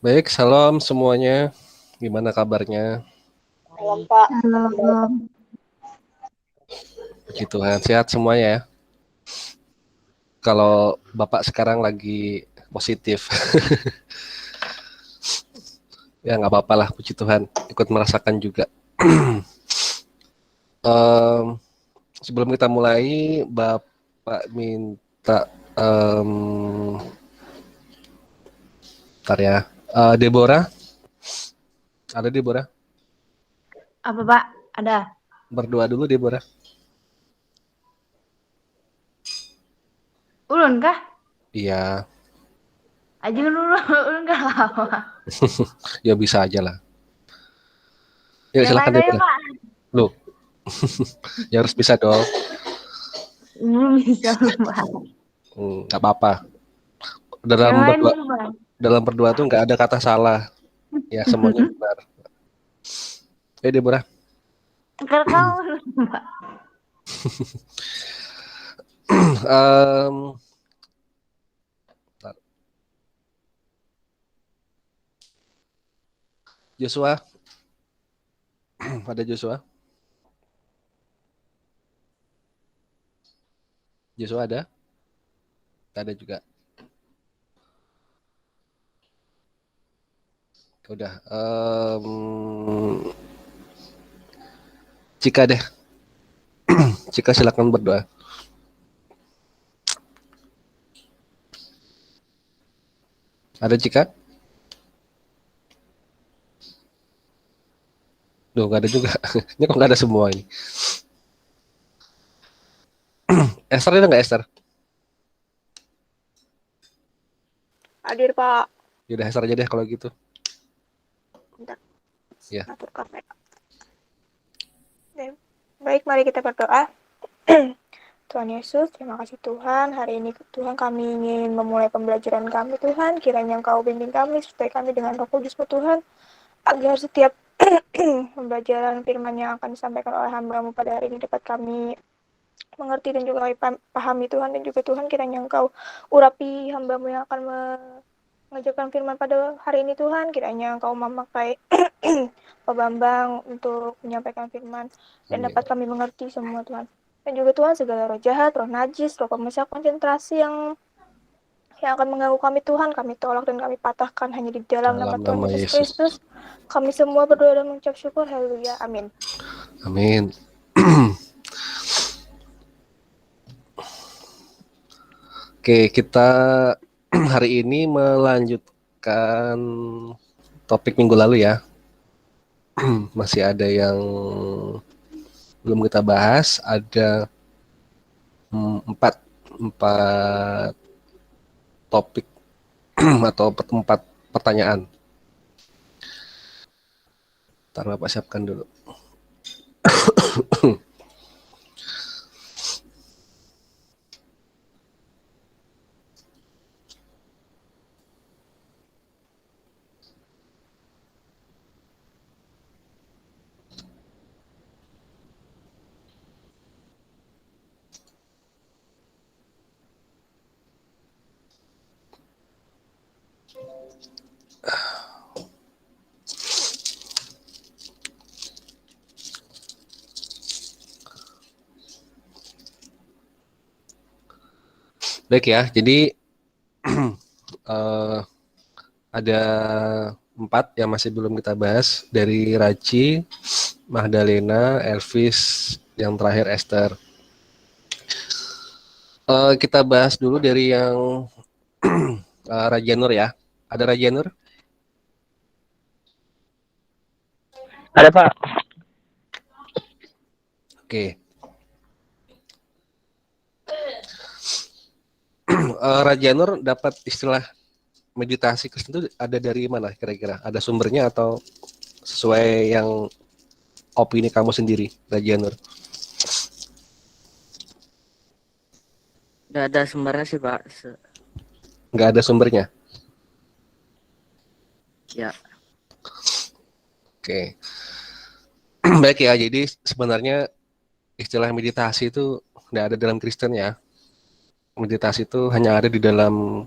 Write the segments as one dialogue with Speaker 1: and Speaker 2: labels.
Speaker 1: Baik, salam semuanya. Gimana kabarnya?
Speaker 2: Malam Pak.
Speaker 3: Halo,
Speaker 1: Puji Tuhan, sehat semuanya ya. Kalau Bapak sekarang lagi positif, ya nggak apa-apa lah, puji Tuhan. Ikut merasakan juga. Em, Sebelum kita mulai, Bapak minta, ntar ya. Deborah, ada Deborah?
Speaker 3: apa Pak? Ada?
Speaker 1: Berdoa dulu Deborah.
Speaker 3: Ulun kah?
Speaker 1: Iya,
Speaker 3: Aja dulu, ulun kah lama.
Speaker 1: ya bisa aja lah. Ya
Speaker 3: Yang
Speaker 1: silakan
Speaker 3: lain aja
Speaker 1: Deborah.
Speaker 3: Pak.
Speaker 1: Loh, ya harus bisa dong.
Speaker 3: Belum bisa belum Pak.
Speaker 1: Nggak apa-apa.
Speaker 3: Yang
Speaker 1: Dalam
Speaker 3: lain
Speaker 1: berdoa,
Speaker 3: dulu Pak.
Speaker 1: dalam berdoa tuh nggak ada kata salah. Ya semuanya benar. Deborah.
Speaker 3: Karena kamu dulu Pak.
Speaker 1: Em, Joshua, ada Joshua? Joshua ada? Nggak ada juga. Udah. Cika deh. Cika silakan berdoa. Ada Cika? Duh, nggak ada juga. Ini kok nggak ada semua ini. Esther ada nggak Esther?
Speaker 2: Hadir Pak.
Speaker 1: Yaudah Esther aja deh kalau gitu.
Speaker 2: Bentar,
Speaker 1: Ya.
Speaker 2: atur kamera. Baik, mari kita berdoa. Tuhan Yesus, terima kasih Tuhan. Hari ini Tuhan kami ingin memulai pembelajaran kami Tuhan. Kiranya Engkau bimbing kami, sertai kami dengan Roh Kudus-Mu Tuhan. Agar setiap pembelajaran firman yang akan disampaikan oleh hamba-Mu pada hari ini dapat kami mengerti dan juga kami pahami Tuhan. Dan juga Tuhan kiranya Engkau urapi hamba-Mu yang akan mengajarkan firman pada hari ini Tuhan. Kiranya Engkau memakai Pak Bambang untuk menyampaikan firman dan
Speaker 1: Amin.
Speaker 2: dapat kami mengerti semua Tuhan. Dan juga Tuhan segala roh jahat, roh najis, roh pemesak konsentrasi yang akan mengganggu kami Tuhan, kami tolak dan kami patahkan hanya di dalam nama
Speaker 1: Dalam
Speaker 2: Tuhan
Speaker 1: nama
Speaker 2: Yesus
Speaker 1: Yesus.
Speaker 2: Kristus. Kami semua berdoa dan mengucap syukur. Haleluya. Amin.
Speaker 1: Amin. Oke, kita hari ini melanjutkan topik minggu lalu ya. Masih ada yang belum kita bahas. Ada empat empat topik atau empat pertanyaan. Ntar Bapak siapkan dulu. Baik ya, jadi uh, ada empat yang masih belum kita bahas dari Raci, Magdalena, Elvis, yang terakhir Esther. Kita bahas dulu dari yang Raja Nur ya. Ada Raja Nur?
Speaker 4: Ada Pak.
Speaker 1: Oke. Raja Nur dapat istilah meditasi Kristen itu ada dari mana kira-kira? Ada sumbernya atau sesuai yang opini kamu sendiri, Raja Nur?
Speaker 4: Nggak ada sumbernya sih Pak.
Speaker 1: Nggak ada sumbernya?
Speaker 4: Ya.
Speaker 1: Oke. Baik ya, jadi sebenarnya istilah meditasi itu nggak ada dalam Kristen ya. Meditasi itu hanya ada di dalam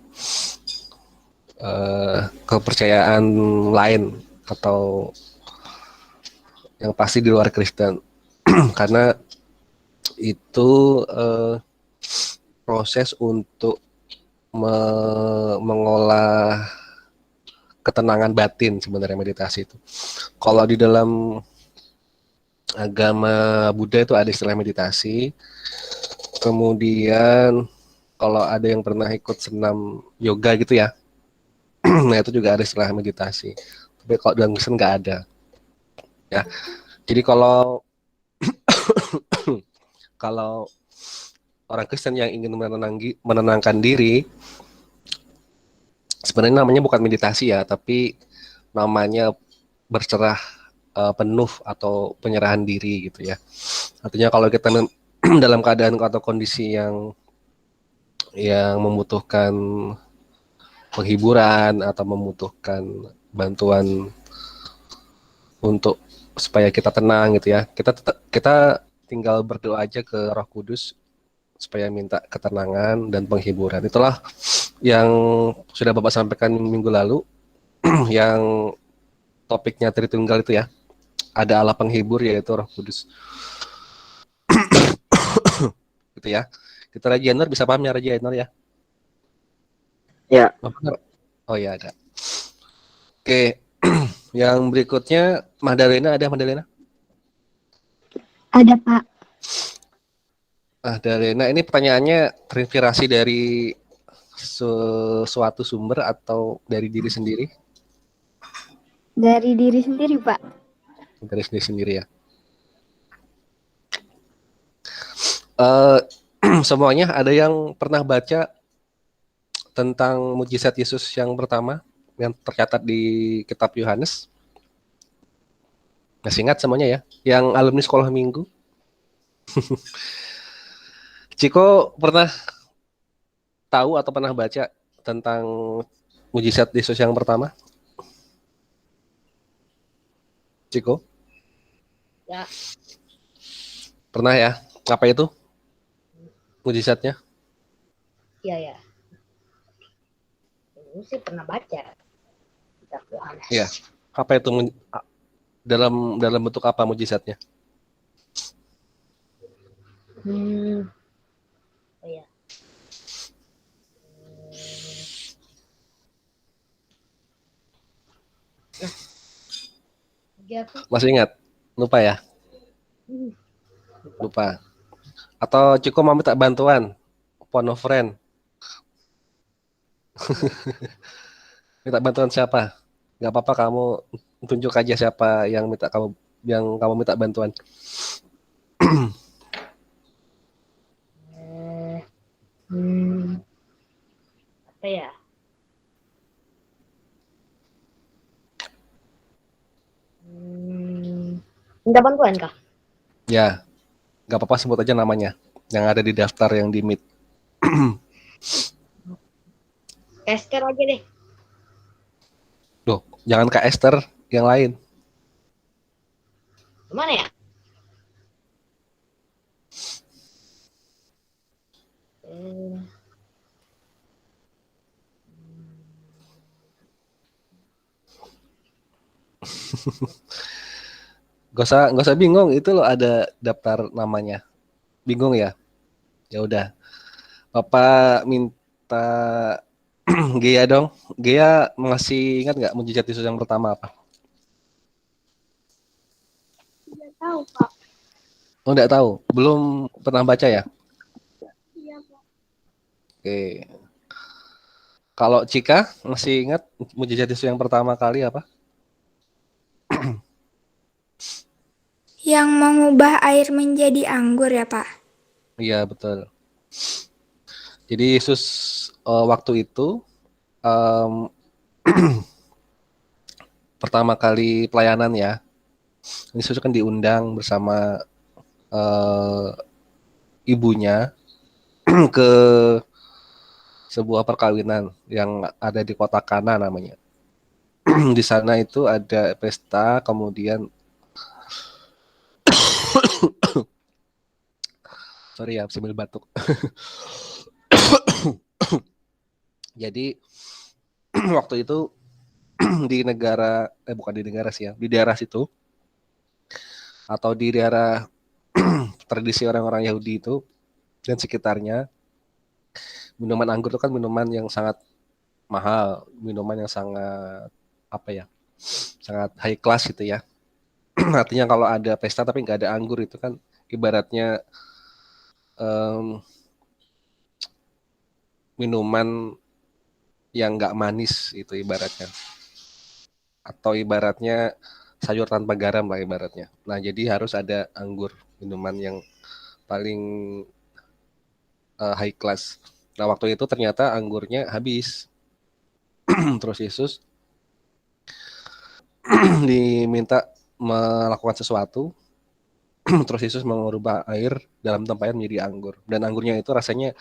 Speaker 1: kepercayaan lain atau yang pasti di luar Kristen. Karena itu proses untuk mengolah ketenangan batin sebenarnya meditasi itu. Kalau di dalam agama Buddha itu ada istilah meditasi. Kemudian kalau ada yang pernah ikut senam yoga gitu ya, nah itu juga ada istilah meditasi. Tapi kalau dalam Kristen nggak ada. Ya, jadi kalau kalau orang Kristen yang ingin menenangkan diri, sebenarnya namanya bukan meditasi ya, tapi namanya berserah penuh atau penyerahan diri gitu ya. Artinya kalau kita dalam keadaan atau kondisi yang membutuhkan penghiburan atau membutuhkan bantuan untuk supaya kita tenang gitu ya, kita tinggal berdoa aja ke Roh Kudus supaya minta ketenangan dan penghiburan. Itulah yang sudah Bapak sampaikan minggu lalu yang topiknya Tritunggal itu ya. Ada Allah penghibur yaitu Roh Kudus. Gitu ya. Kita Raja Enor bisa paham ya Raja Enor ya?
Speaker 4: Ya.
Speaker 1: Oh ya ada. Oke. Yang berikutnya Madalena, ada Madalena?
Speaker 5: Ada, Pak.
Speaker 1: Madalena, ini pertanyaannya terinspirasi dari suatu sumber atau dari diri sendiri?
Speaker 5: Dari diri sendiri, Pak.
Speaker 1: Dari diri sendiri ya. Semuanya ada yang pernah baca tentang mujizat Yesus yang pertama yang tercatat di kitab Yohanes? Masih ingat semuanya ya? Yang alumni sekolah minggu? Ciko pernah tahu atau pernah baca tentang mujizat Yesus yang pertama? Ciko?
Speaker 3: Ya.
Speaker 1: Pernah ya? Apa itu mujizatnya?
Speaker 3: Iya ya. Ini sih pernah baca. Kitab Yohanes.
Speaker 1: Iya. Apa itu dalam bentuk apa mujizatnya?
Speaker 3: Oh ya.
Speaker 1: Masih ingat? Lupa ya? Lupa. Atau Ciko mau minta bantuan? Phone a friend. Minta bantuan siapa? Gak apa-apa, kamu tunjuk aja siapa yang kamu minta bantuan.
Speaker 3: Apa ya? Minta bantuan kah?
Speaker 1: Ya, gak apa-apa, sebut aja namanya yang ada di daftar yang di Meet.
Speaker 3: Esther aja deh.
Speaker 1: Loh, jangan Kak Esther, yang lain.
Speaker 3: Gimana ya?
Speaker 1: Gak usah bingung, itu loh ada daftar namanya. Bingung ya? Ya udah. Bapak minta Gea dong. Gea masih ingat nggak mujizat Yesus yang pertama apa?
Speaker 5: Tidak tahu, Pak.
Speaker 1: Oh, nggak tahu. Belum pernah baca ya?
Speaker 5: Iya, Pak.
Speaker 1: Oke. Kalau Cika masih ingat mujizat Yesus yang pertama kali apa?
Speaker 2: Yang mengubah air menjadi anggur ya, Pak?
Speaker 1: Iya, betul. Jadi Yesus waktu itu pertama kali pelayanan ya. Yesus kan diundang bersama ibunya ke sebuah perkawinan yang ada di kota Kana namanya. Di sana itu ada pesta, kemudian sorry ya, sambil batuk. Jadi waktu itu di negara bukan di negara sih ya, di daerah situ atau di daerah tradisi orang-orang Yahudi itu dan sekitarnya, minuman anggur itu kan minuman yang sangat mahal, minuman yang sangat apa ya, sangat high class gitu ya. Artinya kalau ada pesta tapi nggak ada anggur itu kan ibaratnya em, minuman yang nggak manis itu ibaratnya, atau ibaratnya sayur tanpa garam lah ibaratnya. Nah jadi harus ada anggur, minuman yang paling high class. Nah waktu itu ternyata anggurnya habis. Terus Yesus diminta melakukan sesuatu. Terus Yesus mengubah air dalam tempayan menjadi anggur, dan anggurnya itu rasanya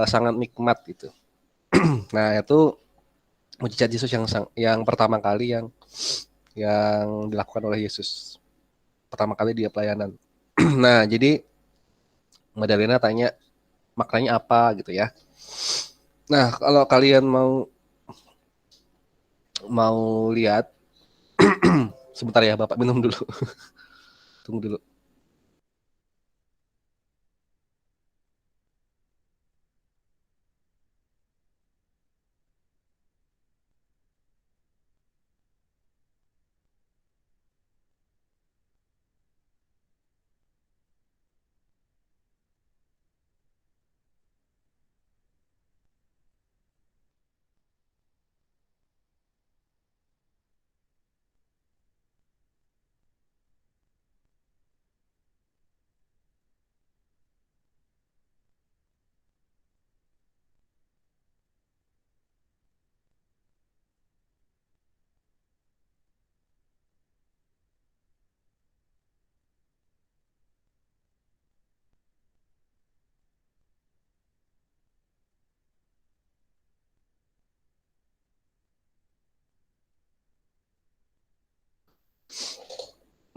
Speaker 1: sangat nikmat gitu. Nah itu mujizat Yesus yang pertama kali yang dilakukan oleh Yesus pertama kali dia pelayanan. Nah jadi Madalena tanya maknanya apa gitu ya. Nah kalau kalian mau mau lihat, sebentar ya Bapak minum dulu. Tunggu dulu.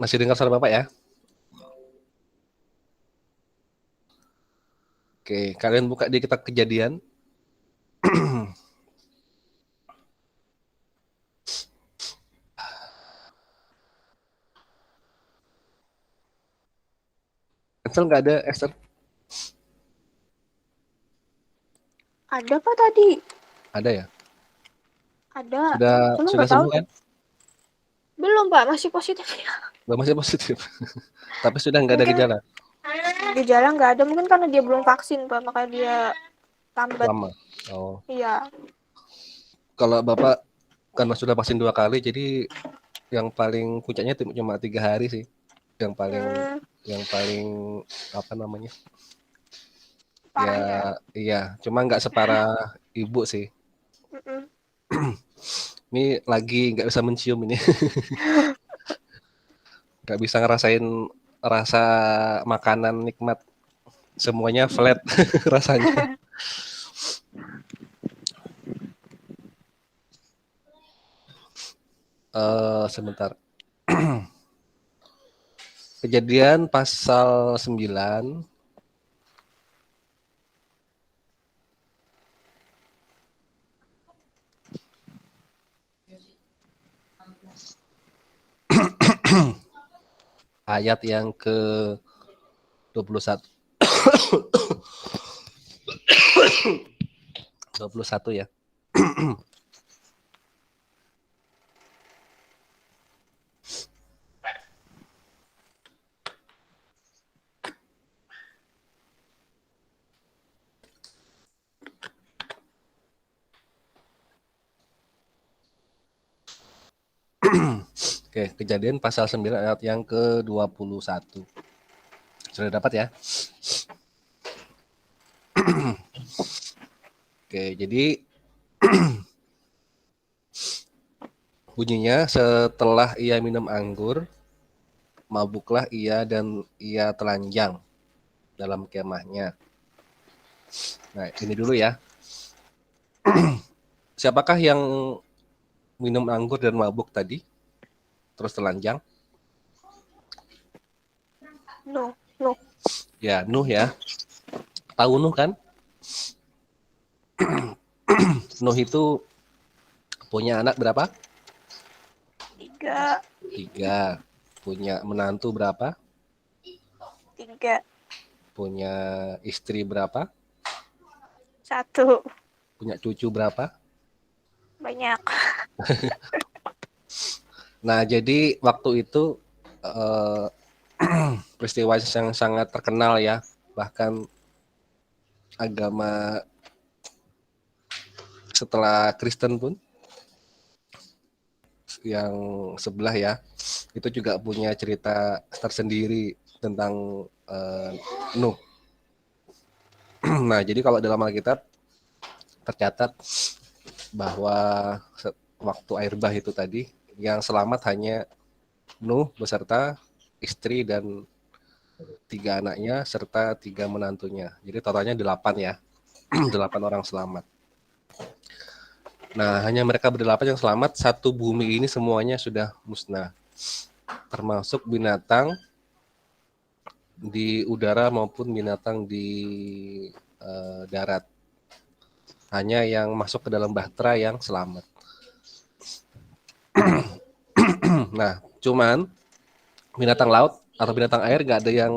Speaker 1: Masih dengar suara Bapak ya? Oke, kalian buka di kitab Kejadian. Excel nggak ada Excel?
Speaker 2: Ada Pak tadi?
Speaker 1: Ada ya?
Speaker 2: Ada.
Speaker 1: Sudah
Speaker 2: Cuma
Speaker 1: sudah
Speaker 2: nggak tahu.
Speaker 1: sembuh kan?
Speaker 2: Belum Pak, masih positif ya.
Speaker 1: Masih positif. Tapi sudah nggak ada
Speaker 2: Mungkin
Speaker 1: gejala
Speaker 2: gejala nggak ada, mungkin karena dia belum vaksin Pak, makanya dia lambat.
Speaker 1: lama. Oh,
Speaker 2: Iya.
Speaker 1: kalau Bapak karena sudah vaksin 2 kali, jadi yang paling puncaknya cuma 3 hari sih. Yang paling
Speaker 2: Hmm,
Speaker 1: yang paling apa namanya? Ya,
Speaker 2: parahnya.
Speaker 1: iya, cuma nggak separah ibu sih.
Speaker 2: Mm-mm.
Speaker 1: Ini lagi nggak bisa mencium ini, nggak bisa ngerasain rasa makanan nikmat. Semuanya flat rasanya. Sebentar. Kejadian pasal 9 ayat yang ke 21. 21 ya. Oke, Kejadian pasal 9 ayat yang ke-21. Sudah dapat ya? Oke, jadi bunyinya setelah ia minum anggur, mabuklah ia dan ia telanjang dalam kemahnya. Nah, ini dulu ya. Siapakah yang minum anggur dan mabuk tadi? Terus telanjang?
Speaker 2: No, no.
Speaker 1: Ya, Nuh ya. Tahu Nuh kan? Nuh itu punya anak berapa?
Speaker 2: 3.
Speaker 1: 3. Punya menantu berapa?
Speaker 2: 3.
Speaker 1: Punya istri berapa?
Speaker 2: 1.
Speaker 1: Punya cucu berapa?
Speaker 2: Banyak.
Speaker 1: Nah, jadi waktu itu eh, peristiwa yang sangat terkenal ya, bahkan agama setelah Kristen pun yang sebelah ya, itu juga punya cerita tersendiri tentang Nuh. Nah, jadi kalau dalam Alkitab tercatat bahwa waktu air bah itu tadi yang selamat hanya Nuh beserta istri dan 3 anaknya serta 3 menantunya. Jadi totalnya 8 ya. 8 orang selamat. Nah, hanya mereka berdelapan yang selamat, satu bumi ini semuanya sudah musnah. Termasuk binatang di udara maupun binatang di darat. Hanya yang masuk ke dalam bahtera yang selamat. Nah, cuman binatang laut atau binatang air gak ada yang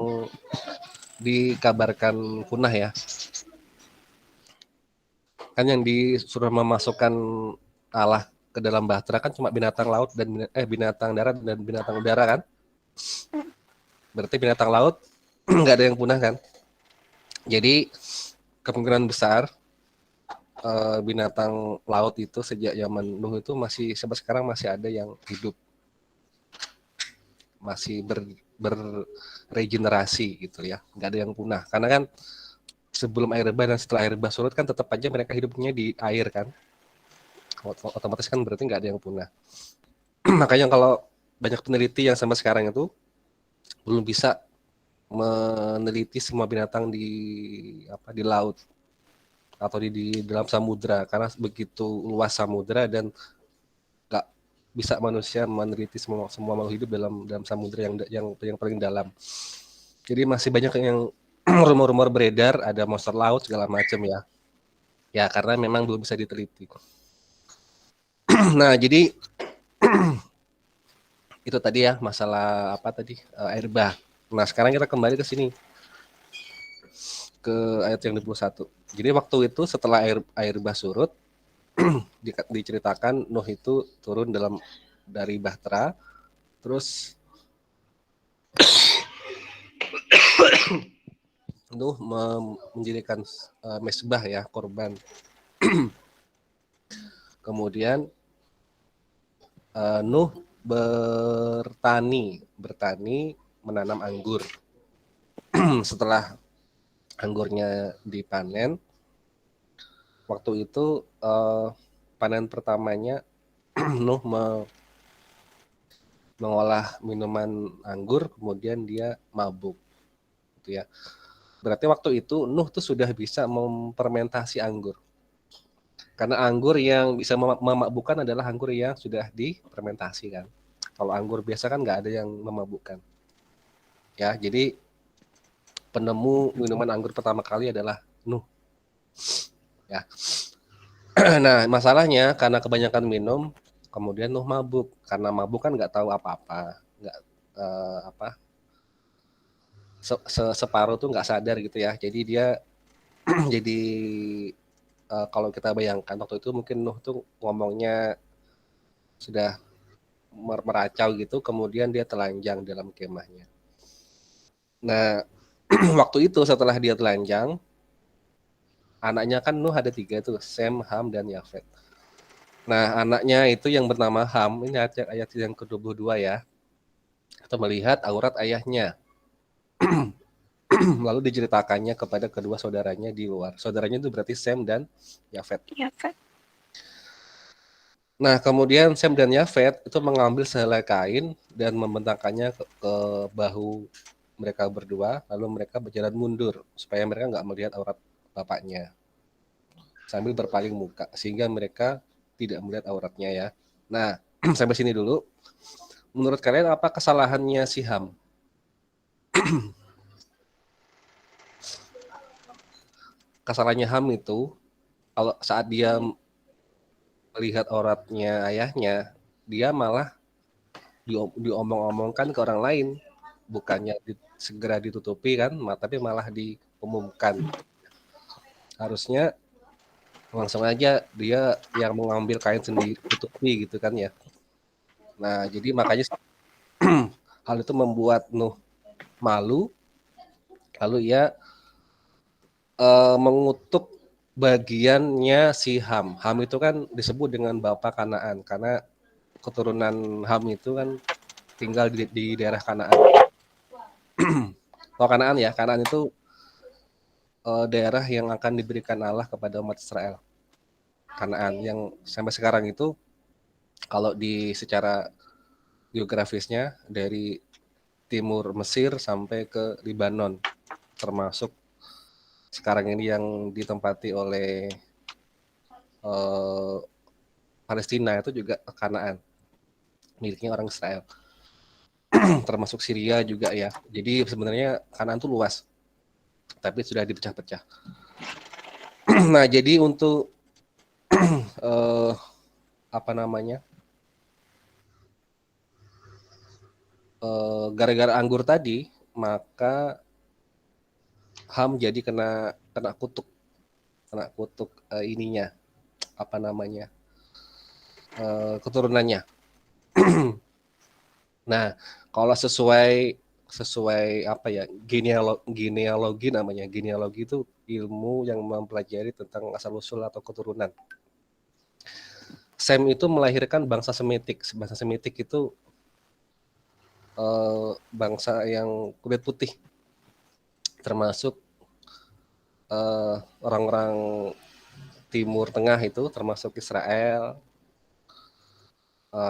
Speaker 1: dikabarkan punah ya. Kan yang disuruh memasukkan Allah ke dalam bahtera kan cuma binatang laut dan binatang darat dan binatang udara kan. Berarti binatang laut nggak ada yang punah kan. Jadi kemungkinan besar binatang laut itu sejak zaman Nuh itu masih sampai sekarang masih ada yang hidup, masih berregenerasi gitu ya, nggak ada yang punah karena kan sebelum air bah dan setelah air bah surut kan tetap aja mereka hidupnya di air kan, otomatis kan berarti nggak ada yang punah. Makanya kalau banyak peneliti yang sampai sekarang itu belum bisa meneliti semua binatang di laut atau di dalam samudra karena begitu luas samudra dan nggak bisa manusia meneliti semua makhluk hidup dalam samudra yang paling dalam. Jadi masih banyak yang rumor-rumor beredar ada monster laut segala macam ya. Ya karena memang belum bisa diteliti. Nah, jadi itu tadi ya masalah apa tadi air bah. Nah, sekarang kita kembali ke sini. Ke ayat yang 21. Jadi waktu itu setelah air bah surut diceritakan Nuh itu turun dari bahtera, terus Nuh mendirikan mesbah ya, korban. Kemudian Nuh bertani menanam anggur. Setelah anggurnya dipanen, waktu itu panen pertamanya Nuh mengolah minuman anggur, kemudian dia mabuk, gitu ya. Berarti waktu itu Nuh tuh sudah bisa memfermentasi anggur. Karena anggur yang bisa memabukkan adalah anggur yang sudah difermentasi kan. Kalau anggur biasa kan nggak ada yang memabukkan. Ya, jadi penemu minuman anggur pertama kali adalah Nuh. Ya. Nah, masalahnya karena kebanyakan minum, kemudian Nuh mabuk. Karena mabuk kan nggak tahu apa-apa, nggak separuh tuh nggak sadar gitu ya. Jadi dia jadi kalau kita bayangkan waktu itu mungkin Nuh tuh ngomongnya sudah meracau gitu, kemudian dia telanjang dalam kemahnya. Nah, waktu itu setelah dia telanjang, anaknya kan Nuh ada 3 tuh, Sem, Ham, dan Yafet. Nah, anaknya itu yang bernama Ham, ini ayat yang ke-22 ya, kita melihat aurat ayahnya. Lalu diceritakannya kepada kedua saudaranya di luar. Saudaranya itu berarti Sem dan Yafet.
Speaker 2: Yafet.
Speaker 1: Nah, kemudian Sem dan Yafet itu mengambil sehelai kain dan membentangkannya ke bahu mereka berdua, lalu mereka berjalan mundur supaya mereka nggak melihat aurat bapaknya sambil berpaling muka sehingga mereka tidak melihat auratnya ya. Nah, sampai sini dulu. Menurut kalian apa kesalahannya si Ham? Kesalahannya Ham itu kalau saat dia melihat auratnya ayahnya, dia malah diomong-omongkan ke orang lain, bukannya segera ditutupi kan, tapi malah diumumkan. Harusnya langsung aja dia yang mengambil kain sendiri tutupi gitu kan ya. Nah, jadi makanya hal itu membuat Nuh malu, lalu ia mengutuk bagiannya si Ham. Ham itu kan disebut dengan bapak Kanaan karena keturunan Ham itu kan tinggal di daerah Kanaan. Kalau Kanaan ya, Kanaan itu daerah yang akan diberikan Allah kepada umat Israel. Kanaan yang sampai sekarang itu kalau di secara geografisnya dari timur Mesir sampai ke Libanon, termasuk sekarang ini yang ditempati oleh Palestina itu juga Kanaan, miliknya orang Israel. Termasuk Syria juga ya. Jadi sebenarnya Kanaan itu luas, tapi sudah dipecah-pecah. Nah, jadi untuk apa namanya? Gara-gara anggur tadi, maka Ham jadi kena kutuk, ininya, apa namanya? Keturunannya. Nah, kalau sesuai apa ya, genealogi namanya. Genealogi itu ilmu yang mempelajari tentang asal usul atau keturunan. Sem itu melahirkan bangsa Semitik. Bangsa Semitik itu bangsa yang kulit putih, termasuk orang-orang Timur Tengah itu, termasuk Israel.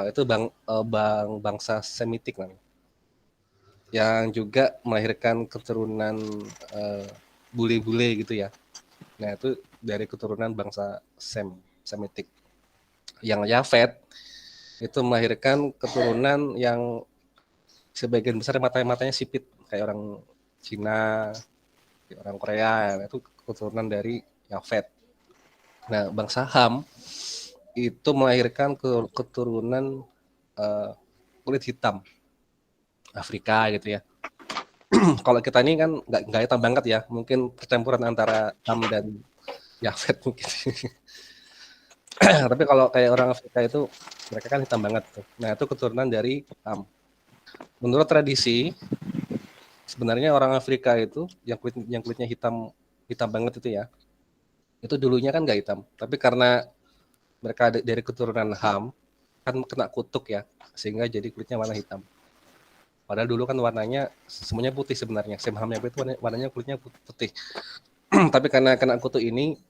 Speaker 1: Itu bangsa Semitik namanya, yang juga melahirkan keturunan bule-bule gitu ya. Nah, itu dari keturunan bangsa Semitik. Yang Yafet itu melahirkan keturunan yang sebagian besar matanya sipit, kayak orang Cina, orang Korea, itu keturunan dari Yafet. Nah, bangsa Ham itu melahirkan keturunan kulit hitam, Afrika gitu ya. Kalau kita ini kan nggak hitam banget ya, mungkin percampuran antara Ham dan Yafet mungkin. Tapi kalau kayak orang Afrika itu mereka kan hitam banget tuh. Nah, itu keturunan dari Ham. Menurut tradisi sebenarnya orang Afrika itu yang kulitnya hitam banget itu ya, itu dulunya kan nggak hitam, tapi karena mereka dari keturunan Ham kan kena kutuk ya, sehingga jadi kulitnya warna hitam. Padahal dulu kan warnanya semuanya putih sebenarnya. Sem Ham itu warnanya kulitnya putih. Tapi karena kena kutuk ini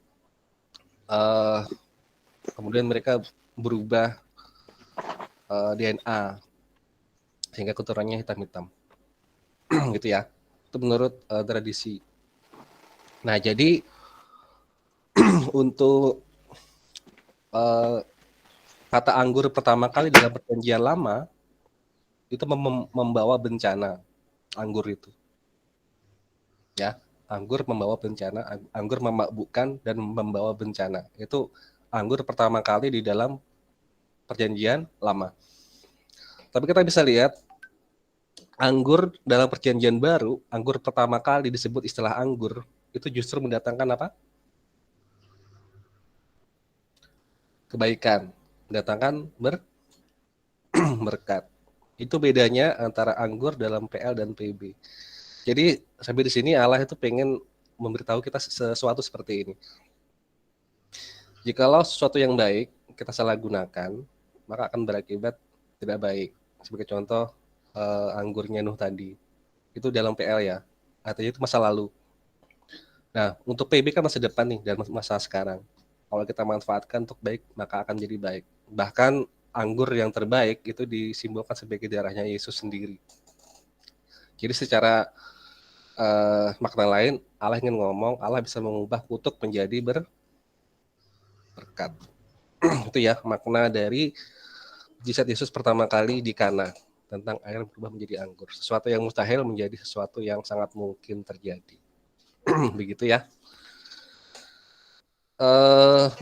Speaker 1: kemudian mereka berubah DNA sehingga keturunannya hitam-hitam. Gitu ya. Itu menurut tradisi. Nah, jadi untuk kata anggur pertama kali dalam perjanjian lama itu membawa bencana. Anggur itu. Ya, anggur membawa bencana, anggur memabukkan dan membawa bencana. Itu anggur pertama kali di dalam perjanjian lama. Tapi kita bisa lihat anggur dalam perjanjian baru, anggur pertama kali disebut istilah anggur, itu justru mendatangkan apa? Kebaikan, mendatangkan berkat. Itu bedanya antara anggur dalam PL dan PB. Jadi sampai di sini Allah itu pengen memberitahu kita sesuatu seperti ini. Jikalau sesuatu yang baik kita salah gunakan, maka akan berakibat tidak baik. Sebagai contoh anggurnya Nuh tadi, itu dalam PL ya, artinya itu masa lalu. Nah, untuk PB kan masa depan nih dan masa sekarang. Kalau kita manfaatkan untuk baik, maka akan jadi baik. Bahkan anggur yang terbaik itu disimbolkan sebagai darahnya Yesus sendiri. Jadi secara makna lain, Allah ingin ngomong, Allah bisa mengubah kutuk menjadi berkat. Itu ya makna dari mujizat Yesus pertama kali di Kana, tentang air berubah menjadi anggur. Sesuatu yang mustahil menjadi sesuatu yang sangat mungkin terjadi. Begitu ya.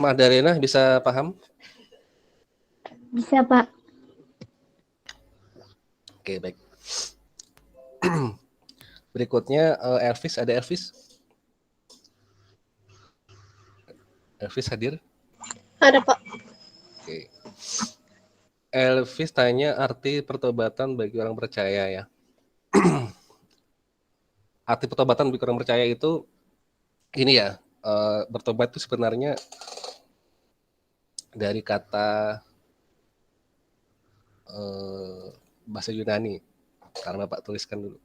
Speaker 1: Magdalena bisa paham?
Speaker 5: Bisa, Pak.
Speaker 1: Oke, baik. Berikutnya Elvis, ada Elvis? Elvis hadir?
Speaker 5: Ada, Pak.
Speaker 1: Oke. Elvis tanya arti pertobatan bagi orang percaya ya. Arti pertobatan bagi orang percaya itu ini ya, bertobat itu sebenarnya dari kata bahasa Yunani. Karena Bapak tuliskan dulu.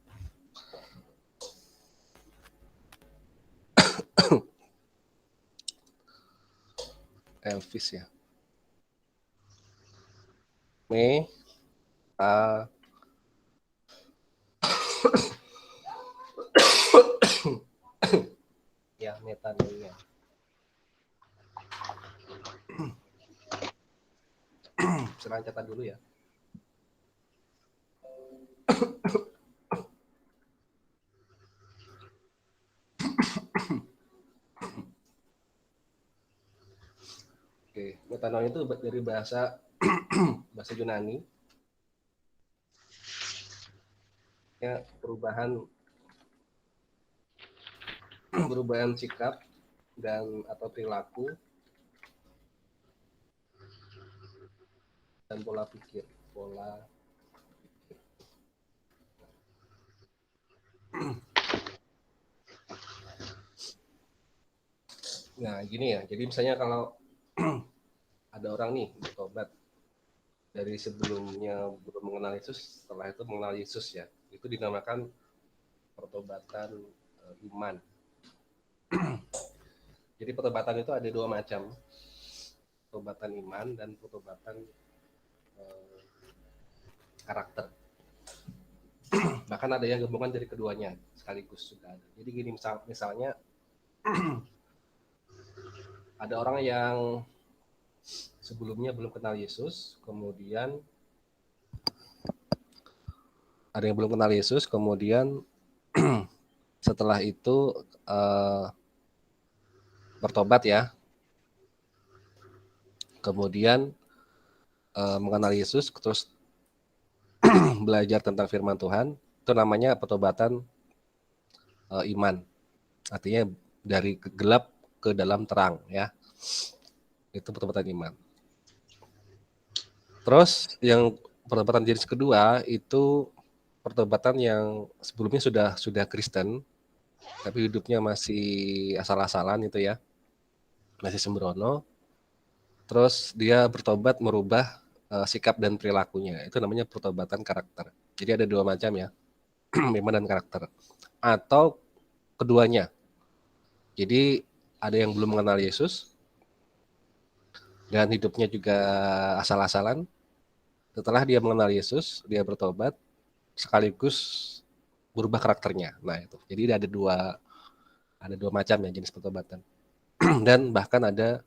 Speaker 1: Elvis ya. Me, ta, ya metanoia. Serang catat dulu ya. Oke, metanoia itu dari bahasa bahasa Yunani. Ya, perubahan sikap dan atau perilaku dan pola pikir. Nah, gini ya. Jadi misalnya kalau ada orang nih bertobat dari sebelumnya belum mengenal Yesus, setelah itu mengenal Yesus ya. Itu dinamakan pertobatan iman. Jadi pertobatan itu ada dua macam. Pertobatan iman dan pertobatan karakter. Bahkan ada yang gabungan dari keduanya sekaligus juga ada. Jadi gini misalnya ada orang yang sebelumnya belum kenal Yesus, kemudian setelah itu bertobat ya, kemudian mengenal Yesus, terus belajar tentang firman Tuhan, itu namanya pertobatan iman. Artinya dari gelap ke dalam terang ya. Itu pertobatan iman. Terus yang pertobatan jenis kedua itu pertobatan yang sebelumnya sudah Kristen, tapi hidupnya masih asal-asalan itu ya, masih sembrono. Terus dia bertobat merubah sikap dan perilakunya. Itu namanya pertobatan karakter. Jadi ada dua macam ya, iman dan karakter. Atau keduanya. Jadi ada yang belum mengenal Yesus dan hidupnya juga asal-asalan. Setelah dia mengenal Yesus, dia bertobat sekaligus berubah karakternya. Nah itu. Jadi ada dua macam ya jenis pertobatan. Dan bahkan ada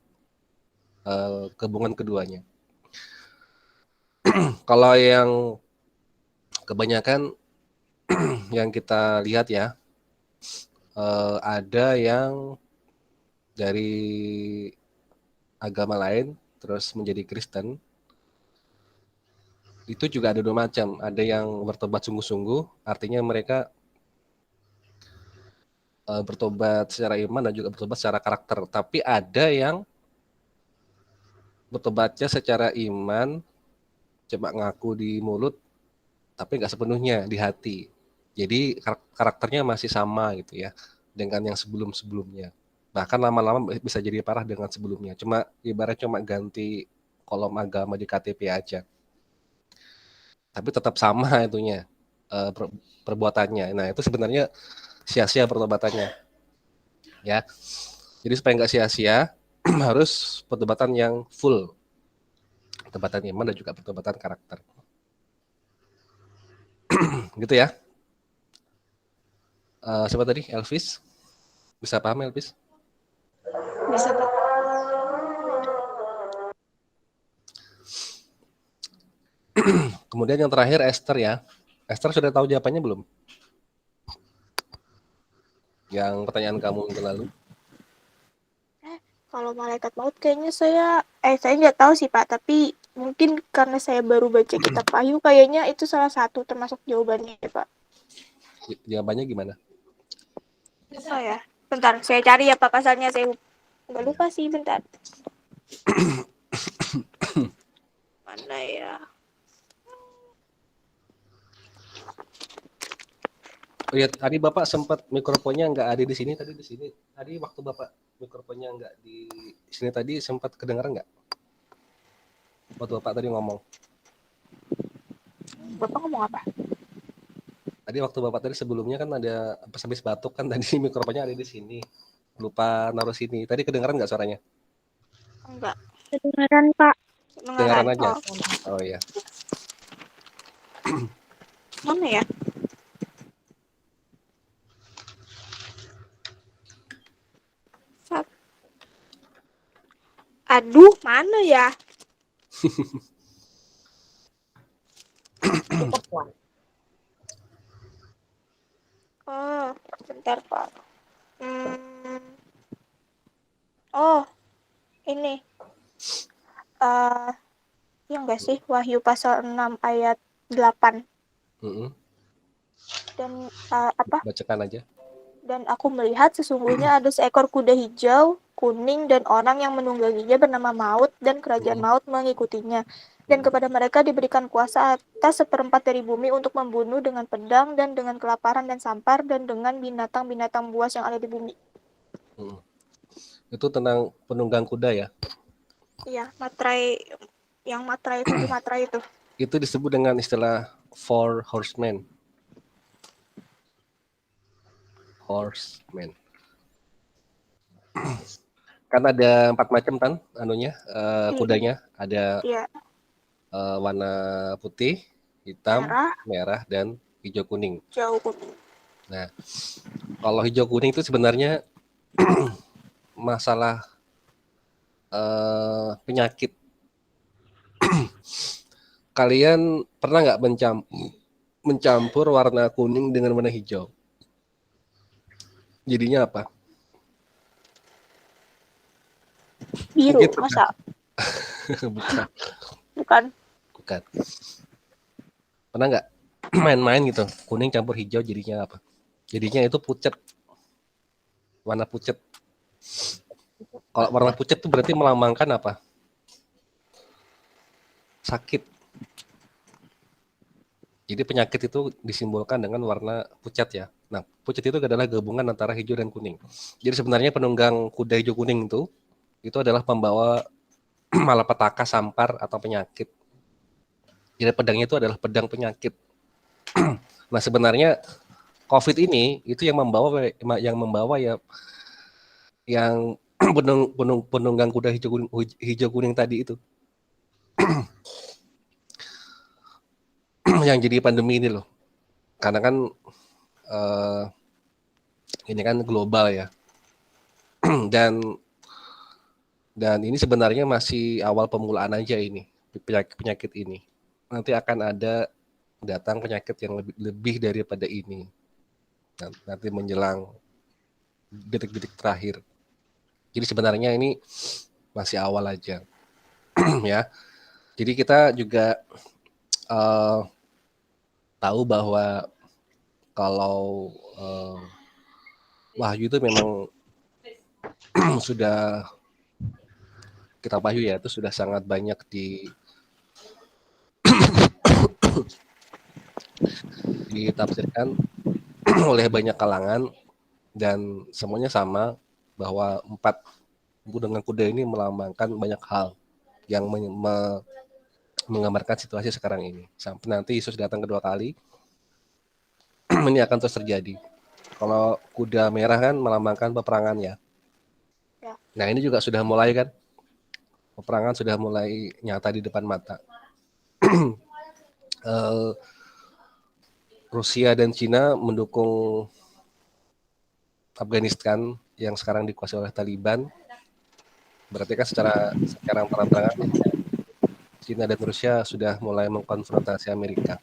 Speaker 1: gabungan keduanya. Kalau yang kebanyakan yang kita lihat ya, ada yang dari agama lain terus menjadi Kristen. Itu juga ada dua macam. Ada yang bertobat sungguh-sungguh, artinya mereka bertobat secara iman dan juga bertobat secara karakter. Tapi ada yang bertobatnya secara iman, cuma ngaku di mulut, tapi nggak sepenuhnya di hati. Jadi karakternya masih sama gitu ya dengan yang sebelum-sebelumnya. Bahkan lama-lama bisa jadi parah dengan sebelumnya. Cuma ibaratnya cuma ganti kolom agama di KTP aja. Tapi tetap sama itunya perbuatannya. Nah itu sebenarnya sia-sia pertobatannya. Ya, jadi supaya nggak sia-sia harus pertobatan yang full, pertobatan iman dan juga pertobatan karakter. Gitu ya. Siapa tadi? Elvis? Bisa paham Elvis?
Speaker 2: Bisa, Pak.
Speaker 1: Kemudian yang terakhir Esther ya. Esther sudah tahu jawabannya belum? Yang pertanyaan kamu minggu lalu.
Speaker 2: Kalau malaikat maut kayaknya saya nggak tahu sih Pak, tapi mungkin karena saya baru baca kitab Wahyu, kayaknya itu salah satu termasuk jawabannya ya Pak.
Speaker 1: Jawabannya gimana?
Speaker 2: Oh ya, bentar saya cari ya Pak pasalnya, saya nggak lupa sih, bentar. Mana ya?
Speaker 1: Oh ya, tadi Bapak sempat mikrofonnya nggak ada di sini, tadi di sini. Tadi waktu Bapak mikrofonnya nggak di sini tadi sempat kedengaran nggak? Waktu Bapak tadi ngomong.
Speaker 2: Bapak ngomong apa?
Speaker 1: Tadi waktu Bapak tadi sebelumnya kan ada pas habis batuk kan tadi mikrofonnya ada di sini. Lupa naruh sini. Tadi kedengaran nggak suaranya?
Speaker 2: Enggak,
Speaker 5: Kedengaran, Pak.
Speaker 1: Kedengaran
Speaker 2: kedengaran.
Speaker 1: aja.
Speaker 2: Oh,
Speaker 1: Oh iya.
Speaker 2: mana ya? Aduh, mana ya?
Speaker 3: Cukup Tuhan.
Speaker 2: Oh, bentar Pak. Oh, ini. Ya enggak sih? Wahyu pasal 6 ayat 8.
Speaker 1: Mm-mm.
Speaker 2: Dan apa?
Speaker 1: Bacakan aja.
Speaker 2: Dan aku melihat sesungguhnya ada seekor kuda hijau, kuning, dan orang yang menungganginya bernama Maut, dan kerajaan Maut mengikutinya. Dan kepada mereka diberikan kuasa atas seperempat dari bumi untuk membunuh dengan pedang, dan dengan kelaparan dan sampar, dan dengan binatang-binatang buas yang ada di bumi.
Speaker 1: Itu tentang penunggang kuda ya.
Speaker 2: Iya, materai, yang materai 7 materai itu.
Speaker 1: Itu disebut dengan istilah four horsemen. Horsemen. Kan ada 4 macam kan anunya, kudanya. Ada
Speaker 2: Iya,
Speaker 1: warna putih, hitam,
Speaker 2: merah,
Speaker 1: merah, dan hijau kuning.
Speaker 2: jauh kuning.
Speaker 1: Nah, kalau hijau kuning itu sebenarnya masalah penyakit. Kalian pernah nggak mencampur warna kuning dengan warna hijau? Jadinya apa?
Speaker 2: Biru,
Speaker 1: Gitu kan?
Speaker 2: masa?
Speaker 1: Bukan,
Speaker 2: Bukan.
Speaker 1: bukan. Pernah nggak main-main gitu, kuning campur hijau jadinya apa? Jadinya itu pucet, warna pucet. Kalau warna pucet itu berarti melambangkan apa? Sakit. Jadi penyakit itu disimbolkan dengan warna pucat ya. Nah, pucat itu adalah gabungan antara hijau dan kuning. Jadi sebenarnya penunggang kuda hijau kuning itu adalah pembawa malapetaka, sampar, atau penyakit. Jadi pedangnya itu adalah pedang penyakit. Nah, sebenarnya COVID ini itu yang membawa ya yang penunggang kuda hijau kuning tadi itu. Yang jadi pandemi ini loh. Karena kan ini kan global ya. Dan ini sebenarnya masih awal pemulaan aja ini penyakit ini. Nanti akan ada datang penyakit yang lebih daripada ini. Nanti menjelang detik-detik terakhir. Jadi sebenarnya ini masih awal aja, ya. Jadi kita juga tahu bahwa kalau Wahyu itu memang sudah kitab Wahyu ya, itu sudah sangat banyak ditafsirkan oleh banyak kalangan dan semuanya sama bahwa 4 dengan kuda ini melambangkan banyak hal yang menggambarkan situasi sekarang ini. Sampai nanti Yesus datang kedua kali, ini akan terus terjadi. Kalau kuda merah kan melambangkan peperangan ya.
Speaker 2: Ya.
Speaker 1: Nah ini juga sudah mulai kan, peperangan sudah mulai nyata di depan mata. Rusia dan Cina mendukung Afghanistan yang sekarang dikuasai oleh Taliban. Berarti kan secara terang-terangan Cina dan Rusia sudah mulai mengkonfrontasi Amerika.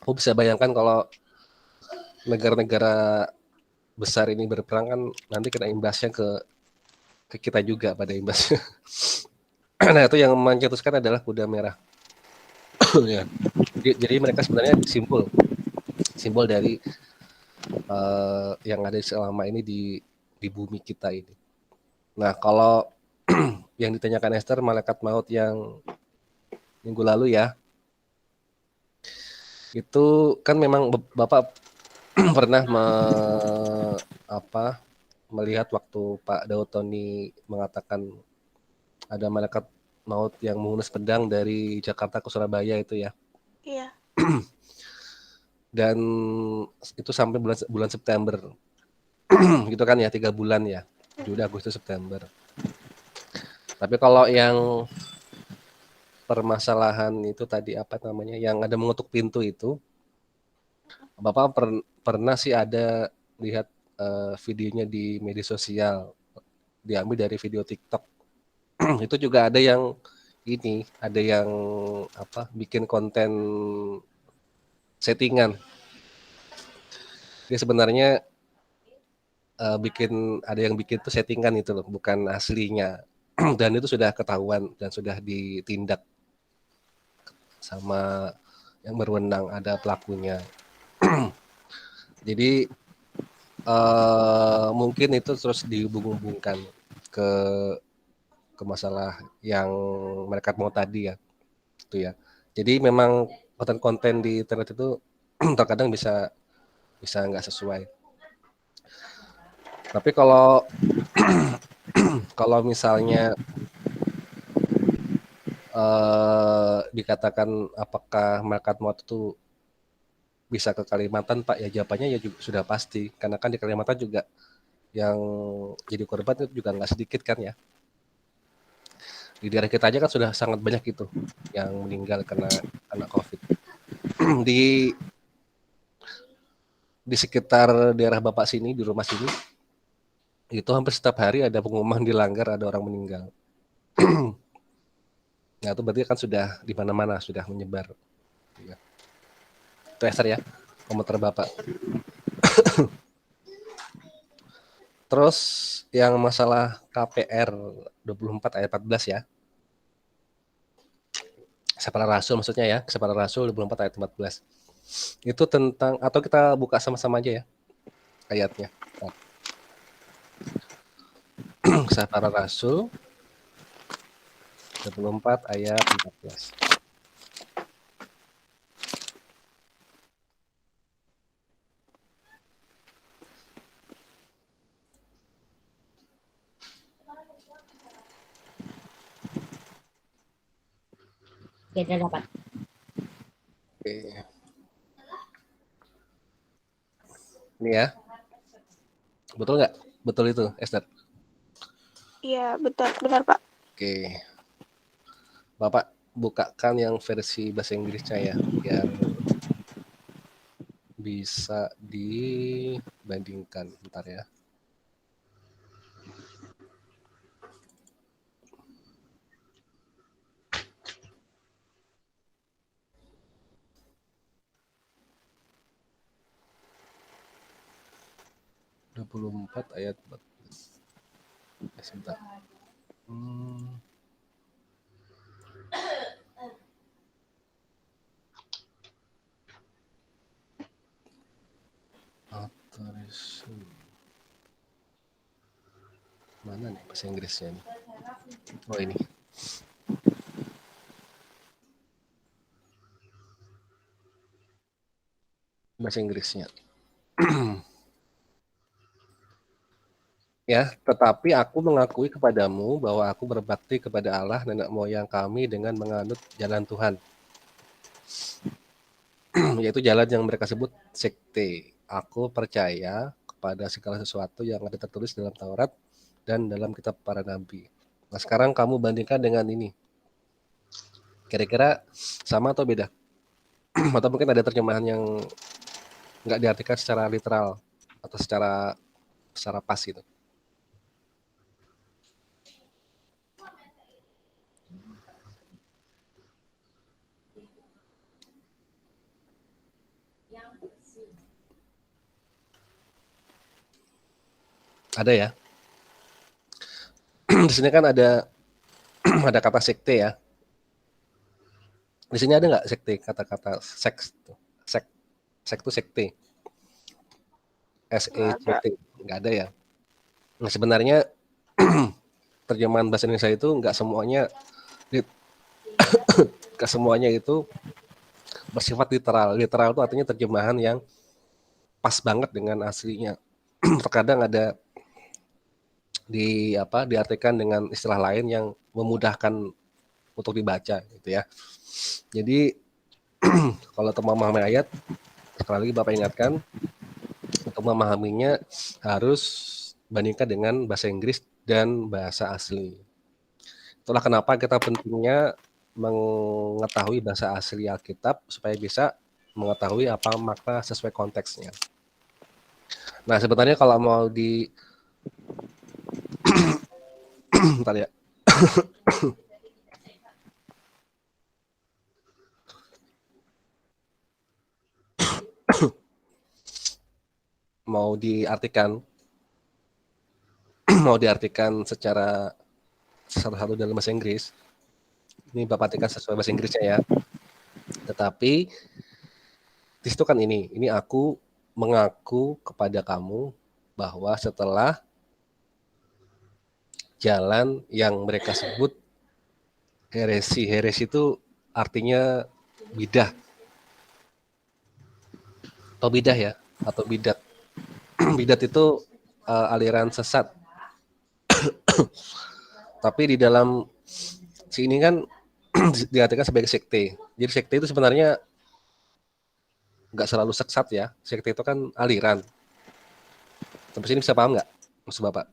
Speaker 1: Aku bisa bayangkan kalau negara-negara besar ini berperang kan nanti kena imbasnya ke ke kita juga pada imbasnya. Nah, itu yang mencetuskan adalah kuda merah. Ya. Jadi mereka sebenarnya simbol dari yang ada selama ini di bumi kita ini. Nah, kalau yang ditanyakan Esther, malaikat maut yang minggu lalu ya, itu kan memang Bapak pernah melihat waktu Pak Daud Tony mengatakan ada malaikat maut yang menghunus pedang dari Jakarta ke Surabaya itu ya.
Speaker 2: Iya.
Speaker 1: Dan itu sampai bulan September. Gitu kan ya, 3 bulan ya. Juli, Agustus, September. Tapi kalau yang permasalahan itu tadi apa namanya, yang ada mengetuk pintu itu, Bapak pernah sih ada lihat videonya di media sosial, diambil dari video TikTok. Itu juga ada yang ada yang bikin konten settingan. Dia sebenarnya ada yang bikin tuh settingan itu loh, bukan aslinya. Dan itu sudah ketahuan dan sudah ditindak sama yang berwenang, ada pelakunya. Jadi mungkin itu terus dihubung-hubungkan ke masalah yang mereka mau tadi ya, itu ya. Jadi memang konten-konten di internet itu terkadang bisa nggak sesuai. Tapi kalau misalnya dikatakan apakah malaikat maut itu bisa ke Kalimantan, Pak? Ya jawabannya ya juga sudah pasti, karena kan di Kalimantan juga yang jadi korban itu juga nggak sedikit kan ya. Di daerah kita aja kan sudah sangat banyak itu yang meninggal karena COVID. di sekitar daerah Bapak sini, di rumah sini, itu hampir setiap hari ada pengumuman dilanggar, ada orang meninggal. Nah, itu berarti kan sudah di mana-mana sudah menyebar. Itu Esther ya, komentar Bapak. Terus yang masalah KPR 24 ayat 14 ya. Keseparan Rasul maksudnya ya, Keseparan Rasul 24 ayat 14. Itu tentang, atau kita buka sama-sama aja ya ayatnya. Keseparan Rasul 24 ayat 14.
Speaker 3: Kita dapat.
Speaker 1: Oke. Ini ya. Betul nggak? Betul itu, Esther?
Speaker 2: Iya, benar Pak.
Speaker 1: Oke. Bapak bukakan yang versi bahasa Inggrisnya ya, biar bisa dibandingkan. Bentar ya. Empat ayat 14. Sebentar. Mana nih bahasa Inggrisnya nih? Oh ini. Bahasa Inggrisnya. Ya, tetapi aku mengakui kepadamu bahwa aku berbakti kepada Allah nenek moyang kami dengan menganut jalan Tuhan. Yaitu jalan yang mereka sebut sekte. Aku percaya kepada segala sesuatu yang ada tertulis dalam Taurat dan dalam kitab para nabi. Nah, sekarang kamu bandingkan dengan ini. Kira-kira sama atau beda? Atau mungkin ada terjemahan yang nggak diartikan secara literal atau secara pas gitu. Ada ya? Di sini kan ada ada kata sekte ya. Di sini ada nggak sekte, kata-kata seks? Sek, sek itu sekte.
Speaker 2: Nggak ada.
Speaker 1: SECT. Nggak ada ya. Nah, sebenarnya terjemahan bahasa Indonesia itu nggak semuanya itu bersifat literal. Literal itu artinya terjemahan yang pas banget dengan aslinya. Terkadang ada diartikan dengan istilah lain yang memudahkan untuk dibaca gitu ya. Jadi kalau untuk memahami ayat, sekali lagi Bapak ingatkan, untuk memahaminya harus bandingkan dengan bahasa Inggris dan bahasa asli. Itulah kenapa kita pentingnya mengetahui bahasa asli Alkitab supaya bisa mengetahui apa makna sesuai konteksnya. Nah, sebenarnya kalau mau bentar ya. mau diartikan mau diartikan secara satu-satu dalam bahasa Inggris. Ini Bapak artikan sesuai bahasa Inggrisnya ya. Tetapi di situ kan ini aku mengaku kepada kamu bahwa setelah jalan yang mereka sebut heresi. Heresi itu artinya bidah. Atau bidah ya, atau bidat. Bidat itu aliran sesat. Tapi di dalam sini kan diartikan sebagai sekte. Jadi sekte itu sebenarnya nggak selalu sesat ya. Sekte itu kan aliran. Sampai sini bisa paham nggak maksud Bapak?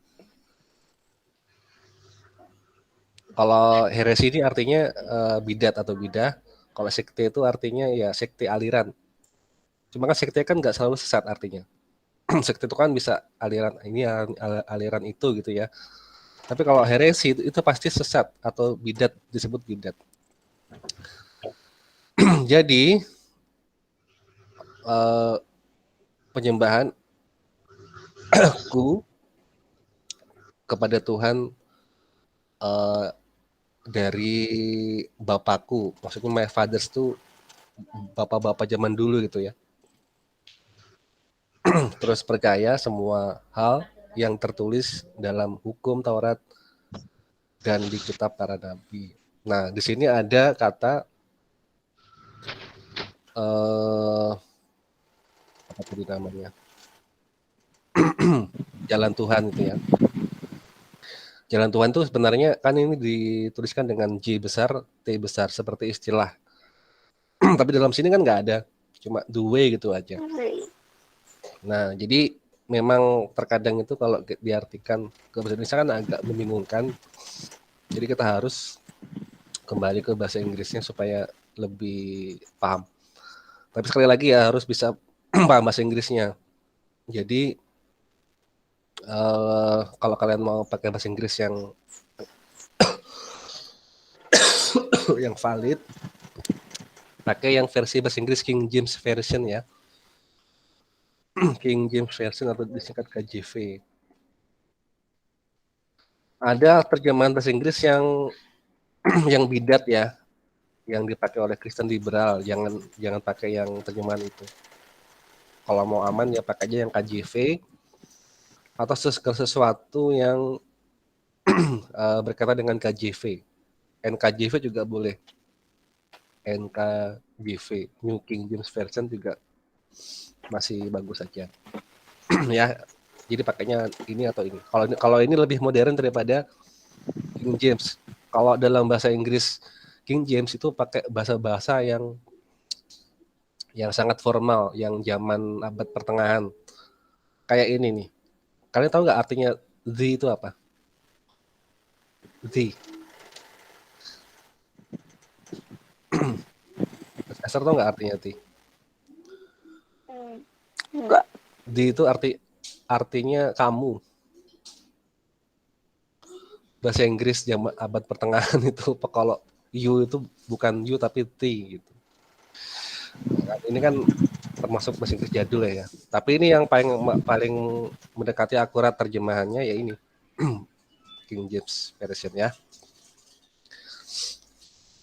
Speaker 1: Kalau heresi ini artinya bidat atau bidah. Kalau sekte itu artinya ya sekte aliran. Cuma kan sekte kan nggak selalu sesat artinya. Sekte itu kan bisa aliran ini aliran itu gitu ya. Tapi kalau heresi itu pasti sesat atau bidat, disebut bidat. Jadi penyembahan aku kepada Tuhan dari bapakku, maksudnya my fathers tuh bapak-bapak zaman dulu gitu ya. Terus percaya semua hal yang tertulis dalam hukum Taurat dan di kitab para nabi. Nah, di sini ada kata apa tadi namanya? Jalan Tuhan itu ya. Jalan Tuhan itu sebenarnya kan ini dituliskan dengan J besar, T besar seperti istilah. Tapi dalam sini kan nggak ada, cuma the way gitu aja. Nah, jadi memang terkadang itu kalau diartikan ke bahasa Indonesia kan agak membingungkan. Jadi kita harus kembali ke bahasa Inggrisnya supaya lebih paham. Tapi sekali lagi ya harus bisa paham bahasa Inggrisnya. Jadi kalau kalian mau pakai bahasa Inggris yang yang valid, pakai yang versi bahasa Inggris King James Version ya. King James Version atau disingkat KJV. Ada terjemahan bahasa Inggris yang yang bidat ya, yang dipakai oleh Kristen liberal. Jangan pakai yang terjemahan itu. Kalau mau aman ya pakai aja yang KJV atau sesuatu yang berkaitan dengan KJV. NKJV juga boleh. NKJV, New King James Version juga masih bagus saja. Ya, jadi pakainya ini atau ini. Kalau ini lebih modern daripada King James. Kalau dalam bahasa Inggris King James itu pakai bahasa-bahasa yang sangat formal, yang zaman abad pertengahan. Kayak ini nih. Kalian tahu nggak artinya the itu apa? The. Esther tahu nggak artinya the?
Speaker 2: Enggak.
Speaker 1: The itu artinya kamu. Bahasa Inggris zaman abad pertengahan itu kalau you itu bukan you tapi the gitu. Nah, ini kan termasuk bahasa Inggris jadul ya. Tapi ini yang paling mendekati akurat terjemahannya ya ini. King James Version ya.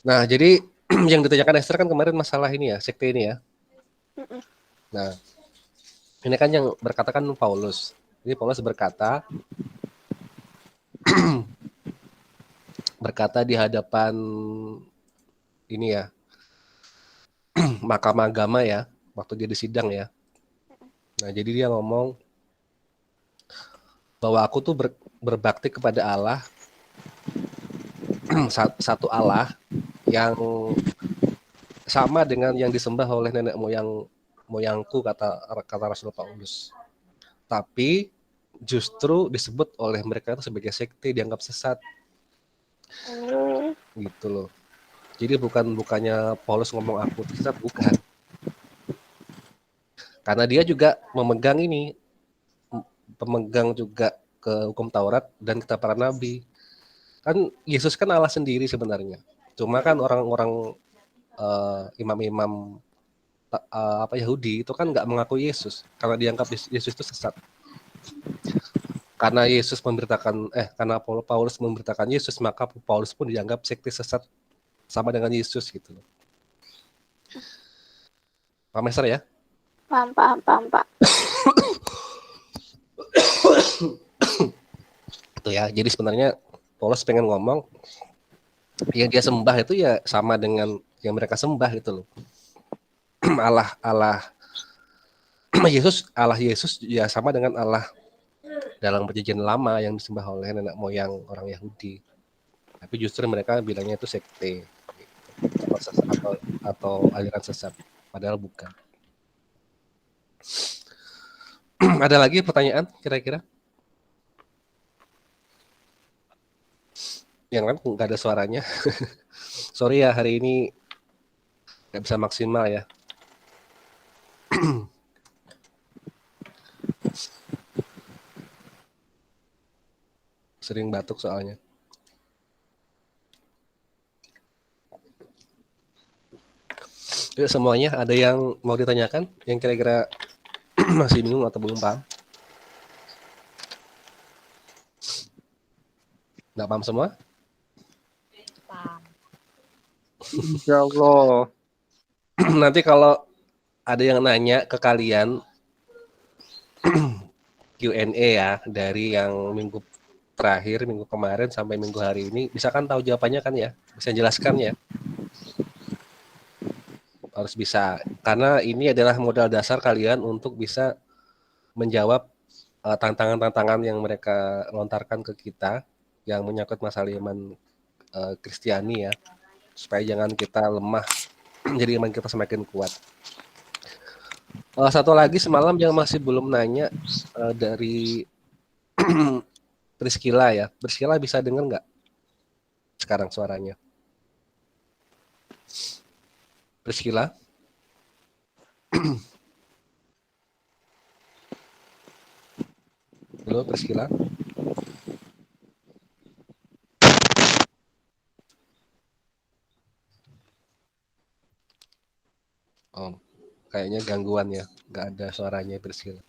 Speaker 1: Nah, jadi yang ditanyakan Esther kan kemarin masalah ini ya, sekte ini ya. Nah, ini kan yang berkata kan Paulus. Ini Paulus berkata di hadapan ini ya, mahkamah agama ya, waktu dia disidang ya. Nah, jadi dia ngomong bahwa aku tuh berbakti kepada Allah, satu Allah yang sama dengan yang disembah oleh nenek moyangku, kata Rasul Paulus. Tapi justru disebut oleh mereka itu sebagai sekte, dianggap sesat. Gitu loh. Jadi bukannya Paulus ngomong aku sesat, bukan. Karena dia juga pemegang juga ke hukum Taurat dan kitab para nabi. Kan Yesus kan Allah sendiri sebenarnya. Cuma kan orang-orang imam-imam Yahudi itu kan nggak mengaku Yesus karena dianggap Yesus itu sesat. Karena karena Paulus memberitakan Yesus, maka Paulus pun dianggap sekte sesat sama dengan Yesus gitu. Paham Esther ya?
Speaker 2: Paham, Pak.
Speaker 1: Itu ya. Jadi sebenarnya Paulus pengen ngomong yang dia sembah itu ya sama dengan yang mereka sembah gitu loh. Allah Yesus ya sama dengan Allah dalam perjanjian lama yang disembah oleh nenek moyang orang Yahudi. Tapi justru mereka bilangnya itu sekte atau aliran sesat, padahal bukan. Ada lagi pertanyaan kira-kira? Yang kan nggak ada suaranya. Sorry ya, hari ini nggak bisa maksimal ya. Sering batuk soalnya. Yuk semuanya, ada yang mau ditanyakan? Yang kira-kira masih bingung atau belum paham? Nggak paham semua?
Speaker 3: Paham.
Speaker 4: Insya Allah.
Speaker 1: Nanti kalau ada yang nanya ke kalian, Q&A ya, dari yang minggu terakhir, minggu kemarin sampai minggu hari ini, bisa kan tahu jawabannya kan ya? Bisa jelaskan ya? Harus bisa, karena ini adalah modal dasar kalian untuk bisa menjawab tantangan-tantangan yang mereka lontarkan ke kita yang menyangkut masalah iman Kristiani ya, supaya jangan kita lemah, jadi iman kita semakin kuat. Satu lagi semalam yang masih belum nanya dari Priscilla ya. Priscilla bisa dengar nggak sekarang suaranya? Priscilla? Halo Priscilla? Oh, kayaknya gangguan ya, nggak ada suaranya Priscilla.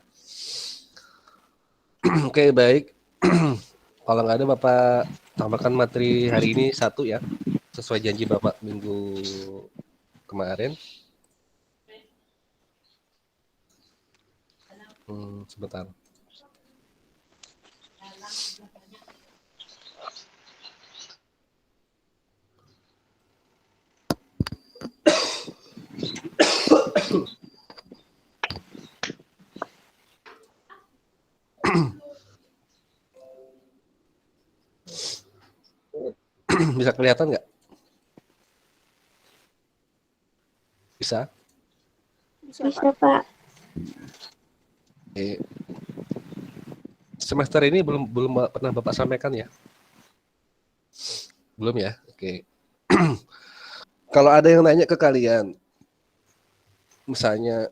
Speaker 1: Oke, baik. Kalau nggak ada Bapak tambahkan materi hari ini satu ya, sesuai janji Bapak minggu kemarin. Sebentar. Bisa kelihatan nggak? Bisa?
Speaker 5: Bisa, Pak.
Speaker 1: Oke. Semester ini belum pernah Bapak sampaikan ya? Belum ya? Oke. Kalau ada yang nanya ke kalian, misalnya,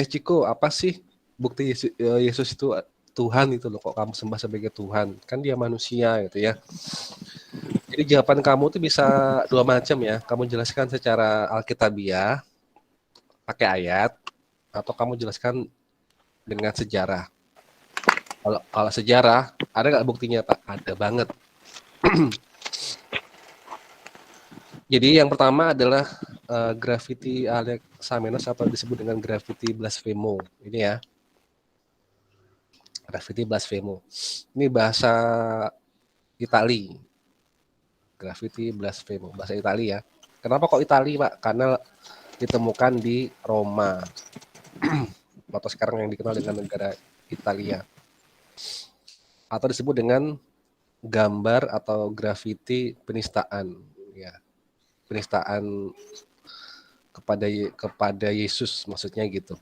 Speaker 1: Ciko, apa sih bukti Yesus itu Tuhan itu loh, kok kamu sembah sebagai Tuhan? Kan dia manusia gitu ya. Jadi jawaban kamu tuh bisa dua macam ya. Kamu jelaskan secara alkitabiah, pakai ayat, atau kamu jelaskan dengan sejarah. Kalau sejarah, ada nggak buktinya Pak? Ada banget. Jadi yang pertama adalah graffiti Alexamenos atau disebut dengan graffiti blasphemo. Ini ya, graffiti blasphemo. Ini bahasa Itali. Graffiti blasphemo, bahasa Itali ya. Kenapa kok Itali Pak? Karena ditemukan di Roma. Atau sekarang yang dikenal dengan negara Italia. Atau disebut dengan gambar atau graffiti penistaan. Ya, penistaan kepada Yesus maksudnya gitu.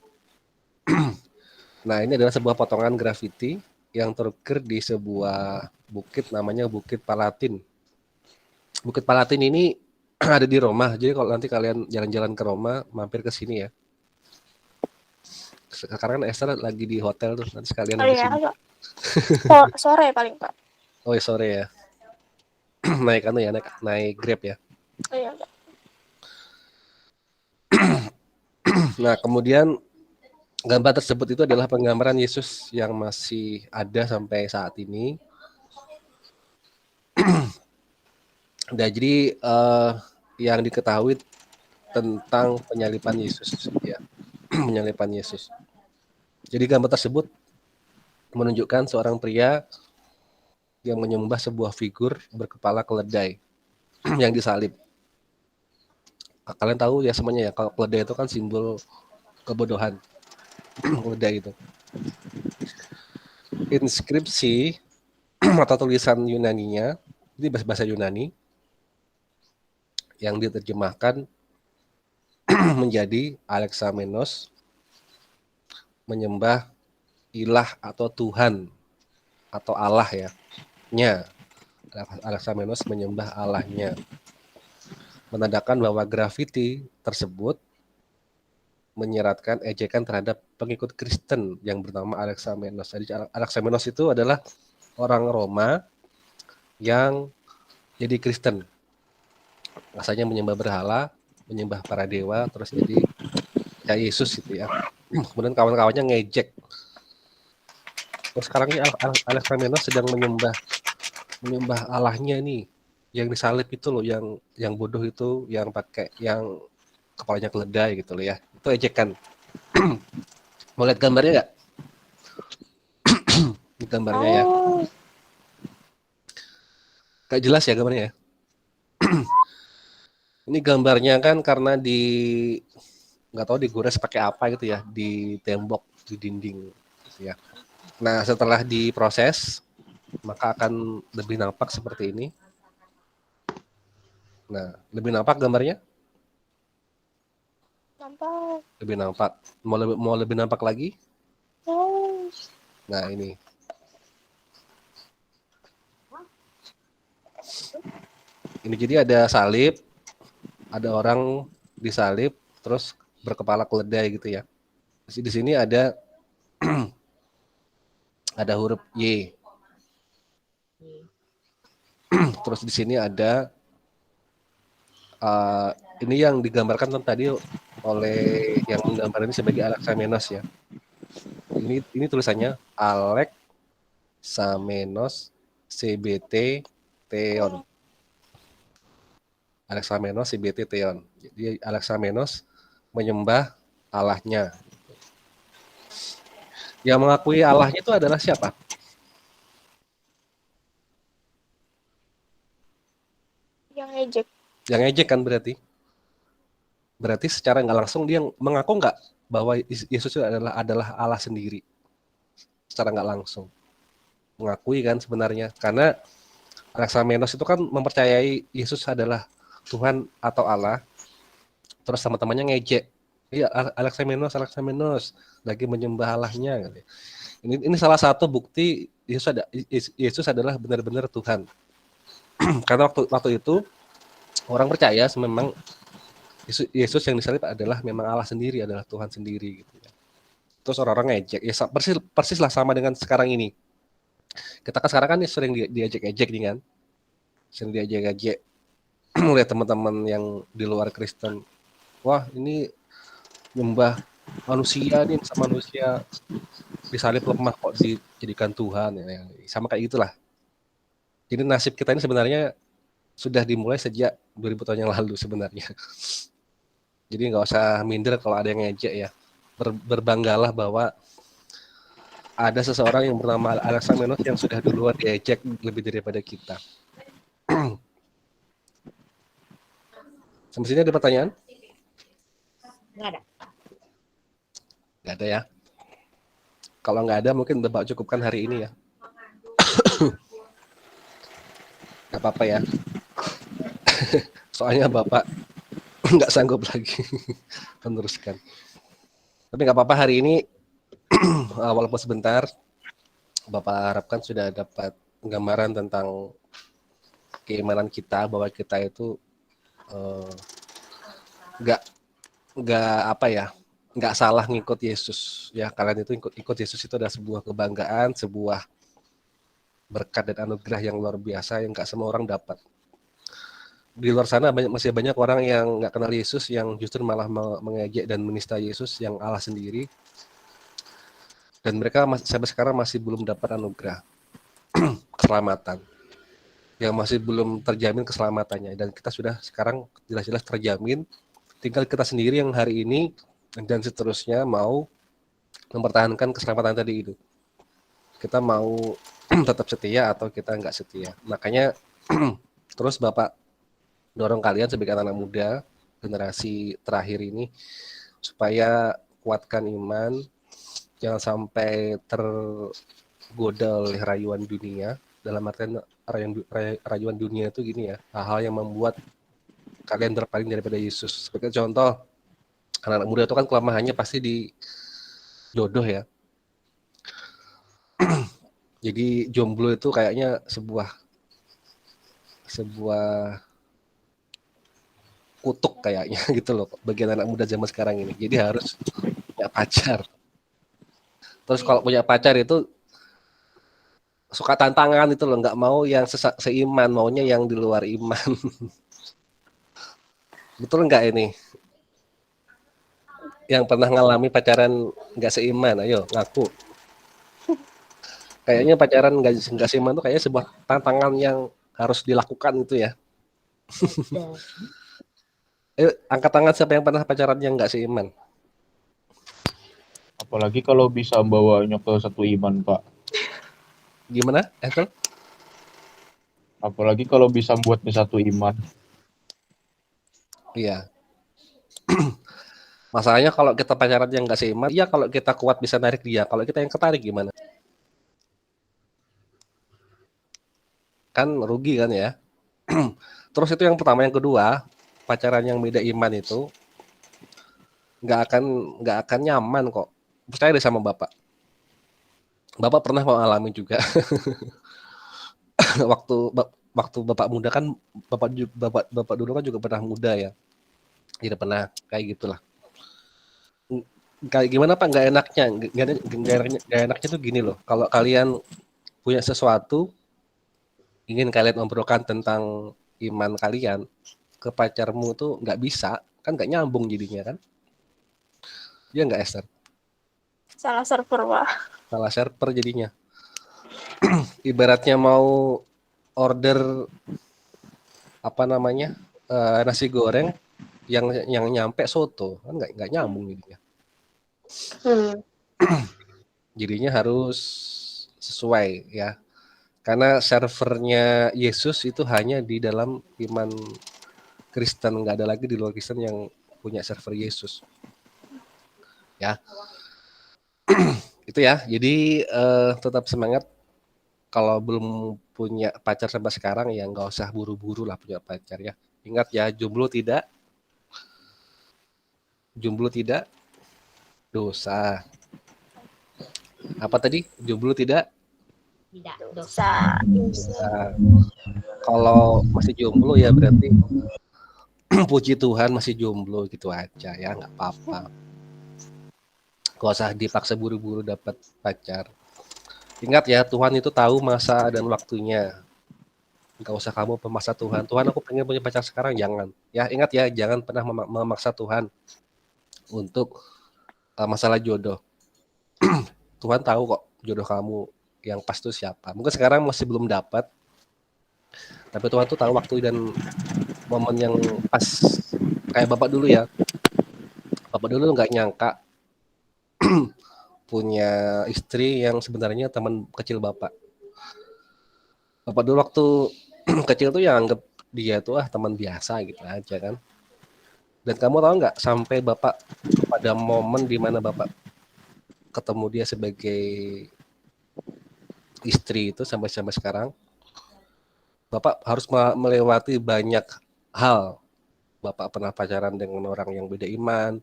Speaker 1: Nah, ini adalah sebuah potongan grafiti yang terukir di sebuah bukit namanya Bukit Palatin. Bukit Palatin ini ada di Roma. Jadi kalau nanti kalian jalan-jalan ke Roma, mampir ke sini ya. Sekarang kan Esther lagi di hotel tuh, nanti sekalian
Speaker 2: Oh
Speaker 1: habis
Speaker 2: iya,
Speaker 1: ini.
Speaker 2: sore paling Pak.
Speaker 1: Oh ya sore ya. naik Grab ya.
Speaker 2: Oh iya, Pak.
Speaker 1: Nah, kemudian gambar tersebut itu adalah penggambaran Yesus yang masih ada sampai saat ini. Nah, jadi yang diketahui tentang penyaliban Yesus ya. Penyaliban Yesus. Jadi gambar tersebut menunjukkan seorang pria yang menyembah sebuah figur berkepala keledai yang disalib. Kalian tahu ya semuanya ya, kalau keledai itu kan simbol kebodohan. Keledai itu. Inskripsi atau tulisan Yunaninya, ini bahasa Yunani, yang diterjemahkan menjadi Alexamenos, menyembah ilah atau Tuhan atau Allah ya. Alexamenos menyembah Allahnya. Menandakan bahwa grafiti tersebut menyeratkan ejekan terhadap pengikut Kristen yang bernama Alexamenos. Jadi Alexamenos itu adalah orang Roma yang jadi Kristen. Rasanya menyembah berhala, menyembah para dewa, terus jadi ya Yesus gitu ya. Kemudian kawan-kawannya ngejek. Terus sekarang ini Alexamenos sedang menyembah Allahnya nih, yang disalib itu loh, yang bodoh itu, yang pakai yang kepalanya keledai gitu loh ya. Itu ejekan. Mau lihat gambarnya nggak? Gambarnya ya. Gak jelas ya gambarnya ya. Ini gambarnya kan karena nggak tahu digores pakai apa gitu ya, di tembok, di dinding gitu ya. Nah, setelah diproses maka akan lebih nampak seperti ini. Nah, lebih nampak gambarnya?
Speaker 2: Nampak.
Speaker 1: Lebih nampak. Mau lebih nampak lagi?
Speaker 2: Oh.
Speaker 1: Nah, ini. Ini jadi ada salib, ada orang disalib, terus berkepala keledai gitu ya. Di sini ada ada huruf Y. Terus di sini ada ini yang digambarkan tadi oleh yang menggambar ini sebagai Alexamenos ya. Ini tulisannya Alexamenos CBT Theon. Alexamenos CBT Theon. Jadi Alexamenos menyembah Allahnya. Yang mengakui Allahnya itu adalah siapa?
Speaker 2: Yang ngejek.
Speaker 1: Yang ngejek kan berarti. Berarti secara nggak langsung dia mengaku nggak bahwa Yesus itu adalah Allah sendiri. Secara nggak langsung. Mengakui kan sebenarnya. Karena Alexamenos itu kan mempercayai Yesus adalah Tuhan atau Allah. Terus teman-temannya ngejek. Iya, Alexamenos lagi menyembah Allahnya. Ini salah satu bukti Yesus adalah benar-benar Tuhan. Karena waktu itu orang percaya memang Yesus yang disalib adalah memang Allah sendiri, adalah Tuhan sendiri gitu ya. Terus orang-orang ngejek. Ya persis lah sama dengan sekarang ini. Kita kan sekarang kan sering diajak-ajak nih kan. Sering diajak-ajak lihat teman-teman yang di luar Kristen. Wah, ini nyembah manusia nih sama manusia disalib lemah kok dijadikan Tuhan ya. Sama kayak gitulah. Jadi nasib kita ini sebenarnya sudah dimulai sejak 2000 tahun yang lalu sebenarnya. Jadi nggak usah minder kalau ada yang ngejek ya. Berbanggalah bahwa ada seseorang yang bernama Alexamenos yang sudah duluan diejek lebih daripada kita. Sampai sini ada pertanyaan?
Speaker 3: Nggak ada.
Speaker 1: Nggak ada ya. Kalau nggak ada mungkin Bapak cukupkan hari ini ya. Nggak apa-apa ya. Soalnya Bapak nggak sanggup lagi meneruskan. Tapi nggak apa-apa hari ini walaupun sebentar Bapak harapkan sudah dapat gambaran tentang keimanan kita bahwa kita itu nggak apa ya, nggak salah ngikut Yesus ya. Kalian itu ikut Yesus itu adalah sebuah kebanggaan, sebuah berkat dan anugerah yang luar biasa yang nggak semua orang dapat. Di luar sana masih banyak orang yang nggak kenal Yesus yang justru malah mengejek dan menista Yesus yang Allah sendiri, dan mereka sampai sekarang masih belum dapat anugerah keselamatan, yang masih belum terjamin keselamatannya, dan kita sudah sekarang jelas-jelas terjamin. Tinggal kita sendiri yang hari ini dan seterusnya mau mempertahankan keselamatan tadi itu. Kita mau tetap setia atau kita nggak setia. Makanya terus Bapak dorong kalian sebagai anak muda generasi terakhir ini supaya kuatkan iman, jangan sampai tergoda oleh rayuan dunia. Dalam artian rayuan dunia itu gini ya, hal-hal yang membuat kalian berpaling daripada Yesus. Sebagai contoh, anak-anak muda itu kan kelemahannya pasti di jodoh ya. Jadi jomblo itu kayaknya sebuah kutuk kayaknya gitu loh bagi anak muda zaman sekarang ini. Jadi harus punya pacar. Terus kalau punya pacar itu suka tantangan itu loh, nggak mau yang seiman, maunya yang di luar iman. Betul nggak ini? Yang pernah ngalami pacaran nggak seiman, ayo ngaku. Kayaknya pacaran nggak seiman tuh kayaknya sebuah tantangan yang harus dilakukan itu ya. Ayo angkat tangan siapa yang pernah pacaran yang nggak seiman.
Speaker 6: Apalagi kalau bisa bawanya ke satu iman, Pak.
Speaker 1: Gimana, Ethel?
Speaker 6: Apalagi kalau bisa buatnya satu iman.
Speaker 1: Iya. Masalahnya kalau kita pacaran yang nggak seiman, iya kalau kita kuat bisa narik dia. Kalau kita yang ketarik gimana? Kan rugi kan ya. Terus itu yang pertama, yang kedua, pacaran yang beda iman itu nggak akan nyaman kok. Percaya deh sama Bapak. Bapak pernah mengalami juga. waktu Bapak muda kan, Bapak dulu kan juga pernah muda ya. Jadi pernah kayak gitulah. Kayak gimana Pak, nggak enaknya tuh gini loh. Kalau kalian punya sesuatu, ingin kalian obrolkan tentang iman kalian ke pacarmu tuh nggak bisa, kan nggak nyambung jadinya kan. Dia nggak, Esther?
Speaker 2: Salah server, Pak.
Speaker 1: Salah server jadinya. Ibaratnya mau order apa namanya, nasi goreng yang nyampe soto, kan nggak nyambung jadinya. Jadinya harus sesuai ya. Karena servernya Yesus itu hanya di dalam iman Kristen, nggak ada lagi di luar Kristen yang punya server Yesus. Ya, itu ya. Jadi tetap semangat. Kalau belum punya pacar sampai sekarang ya nggak usah buru-buru lah punya pacar ya. Ingat ya, jomblo tidak dosa. Apa tadi? Jomblo tidak
Speaker 3: Tidak.
Speaker 2: Dosa.
Speaker 1: dosa. Kalau masih jomblo ya berarti puji Tuhan masih jomblo gitu aja ya, nggak apa-apa. Gak usah dipaksa buru-buru dapat pacar. Ingat ya, Tuhan itu tahu masa dan waktunya. Gak usah kamu memaksa Tuhan. Tuhan, aku pengen punya pacar sekarang, jangan. Ya ingat ya, jangan pernah memaksa Tuhan untuk masalah jodoh. Tuhan tahu kok jodoh kamu yang pas itu siapa. Mungkin sekarang masih belum dapat, tapi Tuhan tuh tahu waktu dan momen yang pas. Kayak Bapak dulu ya. Bapak dulu nggak nyangka punya istri yang sebenarnya teman kecil Bapak. Bapak dulu waktu kecil tuh ya anggap dia tuh teman biasa gitu aja kan. Dan kamu tahu nggak sampai Bapak pada momen di mana Bapak ketemu dia sebagai istri itu sampai sekarang, Bapak harus melewati banyak hal. Bapak pernah pacaran dengan orang yang beda iman,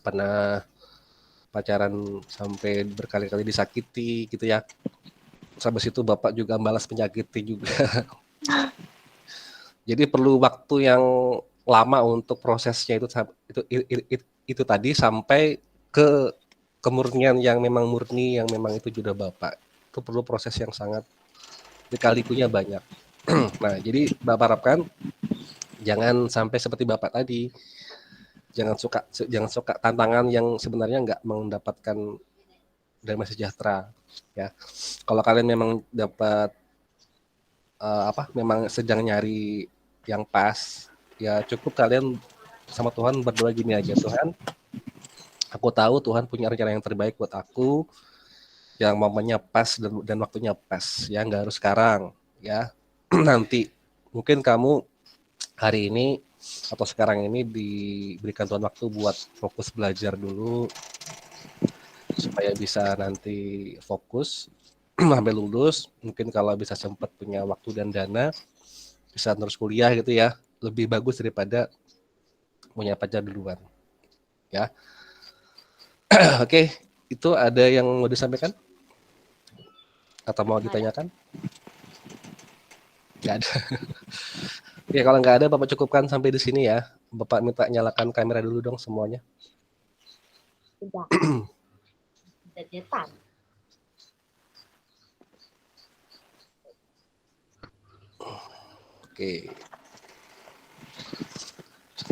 Speaker 1: pernah pacaran sampai berkali-kali disakiti gitu ya. Sampai situ Bapak juga balas menyakiti juga. Jadi perlu waktu yang lama untuk prosesnya itu tadi sampai ke kemurnian yang memang murni, yang memang itu jodoh Bapak. Itu perlu proses yang sangat lika-likunya banyak. Nah, jadi Bapak harapkan jangan sampai seperti Bapak tadi. Jangan suka tantangan yang sebenarnya nggak mendapatkan damai sejahtera ya. Kalau kalian memang dapat memang sedang nyari yang pas, ya cukup kalian sama Tuhan berdoa gini aja, Tuhan, aku tahu Tuhan punya rencana yang terbaik buat aku, yang momennya pas dan waktunya pas, ya nggak harus sekarang, ya nanti mungkin kamu hari ini atau sekarang ini diberikan Tuhan waktu buat fokus belajar dulu supaya bisa nanti fokus sampai lulus. Mungkin kalau bisa sempat punya waktu dan dana bisa terus kuliah gitu ya, lebih bagus daripada punya pacar duluan ya. Oke, itu ada yang mau disampaikan atau mau ditanyakan? Nggak ada. Ya kalau nggak ada Bapak cukupkan sampai di sini ya. Bapak minta nyalakan kamera dulu dong semuanya.
Speaker 3: Sudah. Sudah nyetan.
Speaker 1: Oke.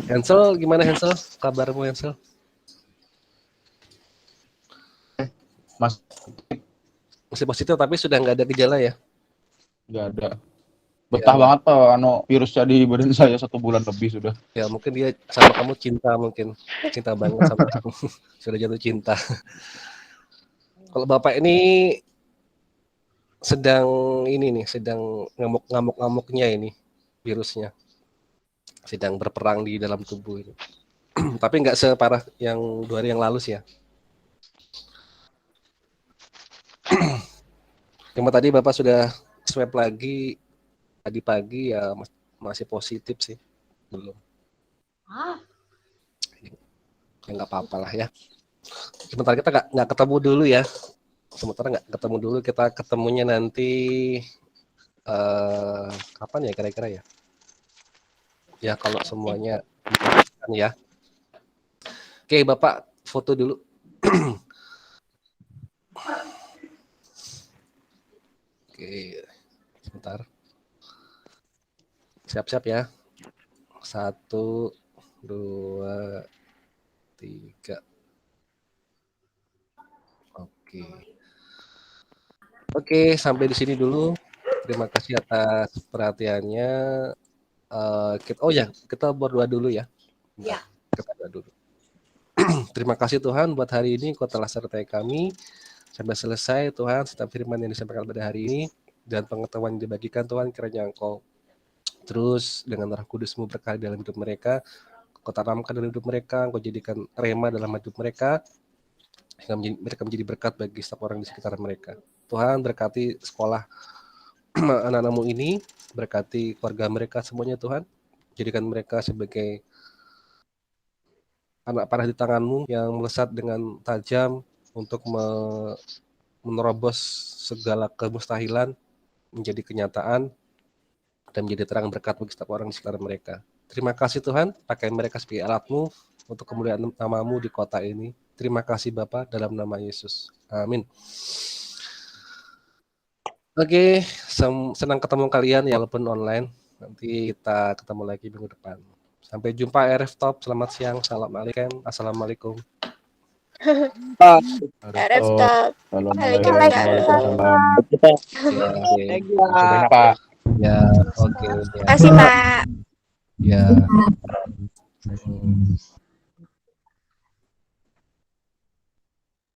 Speaker 1: Hansel, gimana Hansel? Kabarmu Hansel?
Speaker 6: Mas,
Speaker 1: Masih positif tapi sudah nggak ada gejala ya?
Speaker 6: nggak ada. Betah banget Pak, virusnya di badan saya 1 bulan lebih sudah.
Speaker 1: Ya mungkin dia sama kamu cinta banget sama kamu. Sudah jatuh cinta. Kalau Bapak ini sedang ngamuk-ngamuknya ini virusnya. Sedang berperang di dalam tubuh ini. Tapi nggak separah yang 2 hari yang lalu sih ya. Cuma tadi Bapak sudah swab lagi tadi pagi ya masih positif sih. Belum. Ya nggak apa-apa lah ya. Sementara kita nggak ketemu dulu ya. Kita ketemunya nanti kapan ya kira-kira ya? Ya kalau semuanya diperhatikan ya. Oke, Bapak foto dulu. Oke, sebentar. Siap-siap ya. 1, 2, 3. Oke, sampai di sini dulu. Terima kasih atas perhatiannya. Kita berdoa dulu ya.
Speaker 3: Ya.
Speaker 1: Kita berdoa dulu. Terima kasih Tuhan buat hari ini Kau telah sertai kami sampai selesai Tuhan setiap firman yang disampaikan pada hari ini dan pengetahuan yang dibagikan Tuhan kiranya Engkau terus dengan Roh Kudus-Mu berkarya dalam hidup mereka, Kau tanamkan dalam hidup mereka, Kau jadikan rema dalam hidup mereka sehingga mereka menjadi berkat bagi setiap orang di sekitar mereka. Tuhan berkati sekolah anak-anak-Mu ini, berkati keluarga mereka semuanya Tuhan, jadikan mereka sebagai anak panah di tangan-Mu yang melesat dengan tajam untuk menerobos segala kemustahilan menjadi kenyataan dan menjadi terang berkat bagi setiap orang di sekitar mereka. Terima kasih Tuhan, pakai mereka sebagai alat-Mu untuk kemuliaan nama-Mu di kota ini. Terima kasih Bapa dalam nama Yesus. Amin. Oke, senang ketemu kalian ya walaupun online. Nanti kita ketemu lagi minggu depan. Sampai jumpa RF Top. Selamat siang. Assalamualaikum.
Speaker 2: Arif stop.
Speaker 6: Waalaikumsalam.
Speaker 1: Ya, oke.
Speaker 4: Thank you,
Speaker 6: Terima kasih
Speaker 4: Pak.
Speaker 6: banyak, Pak.
Speaker 1: Ya, oke.
Speaker 2: Terima kasih, Pak.
Speaker 1: Ya.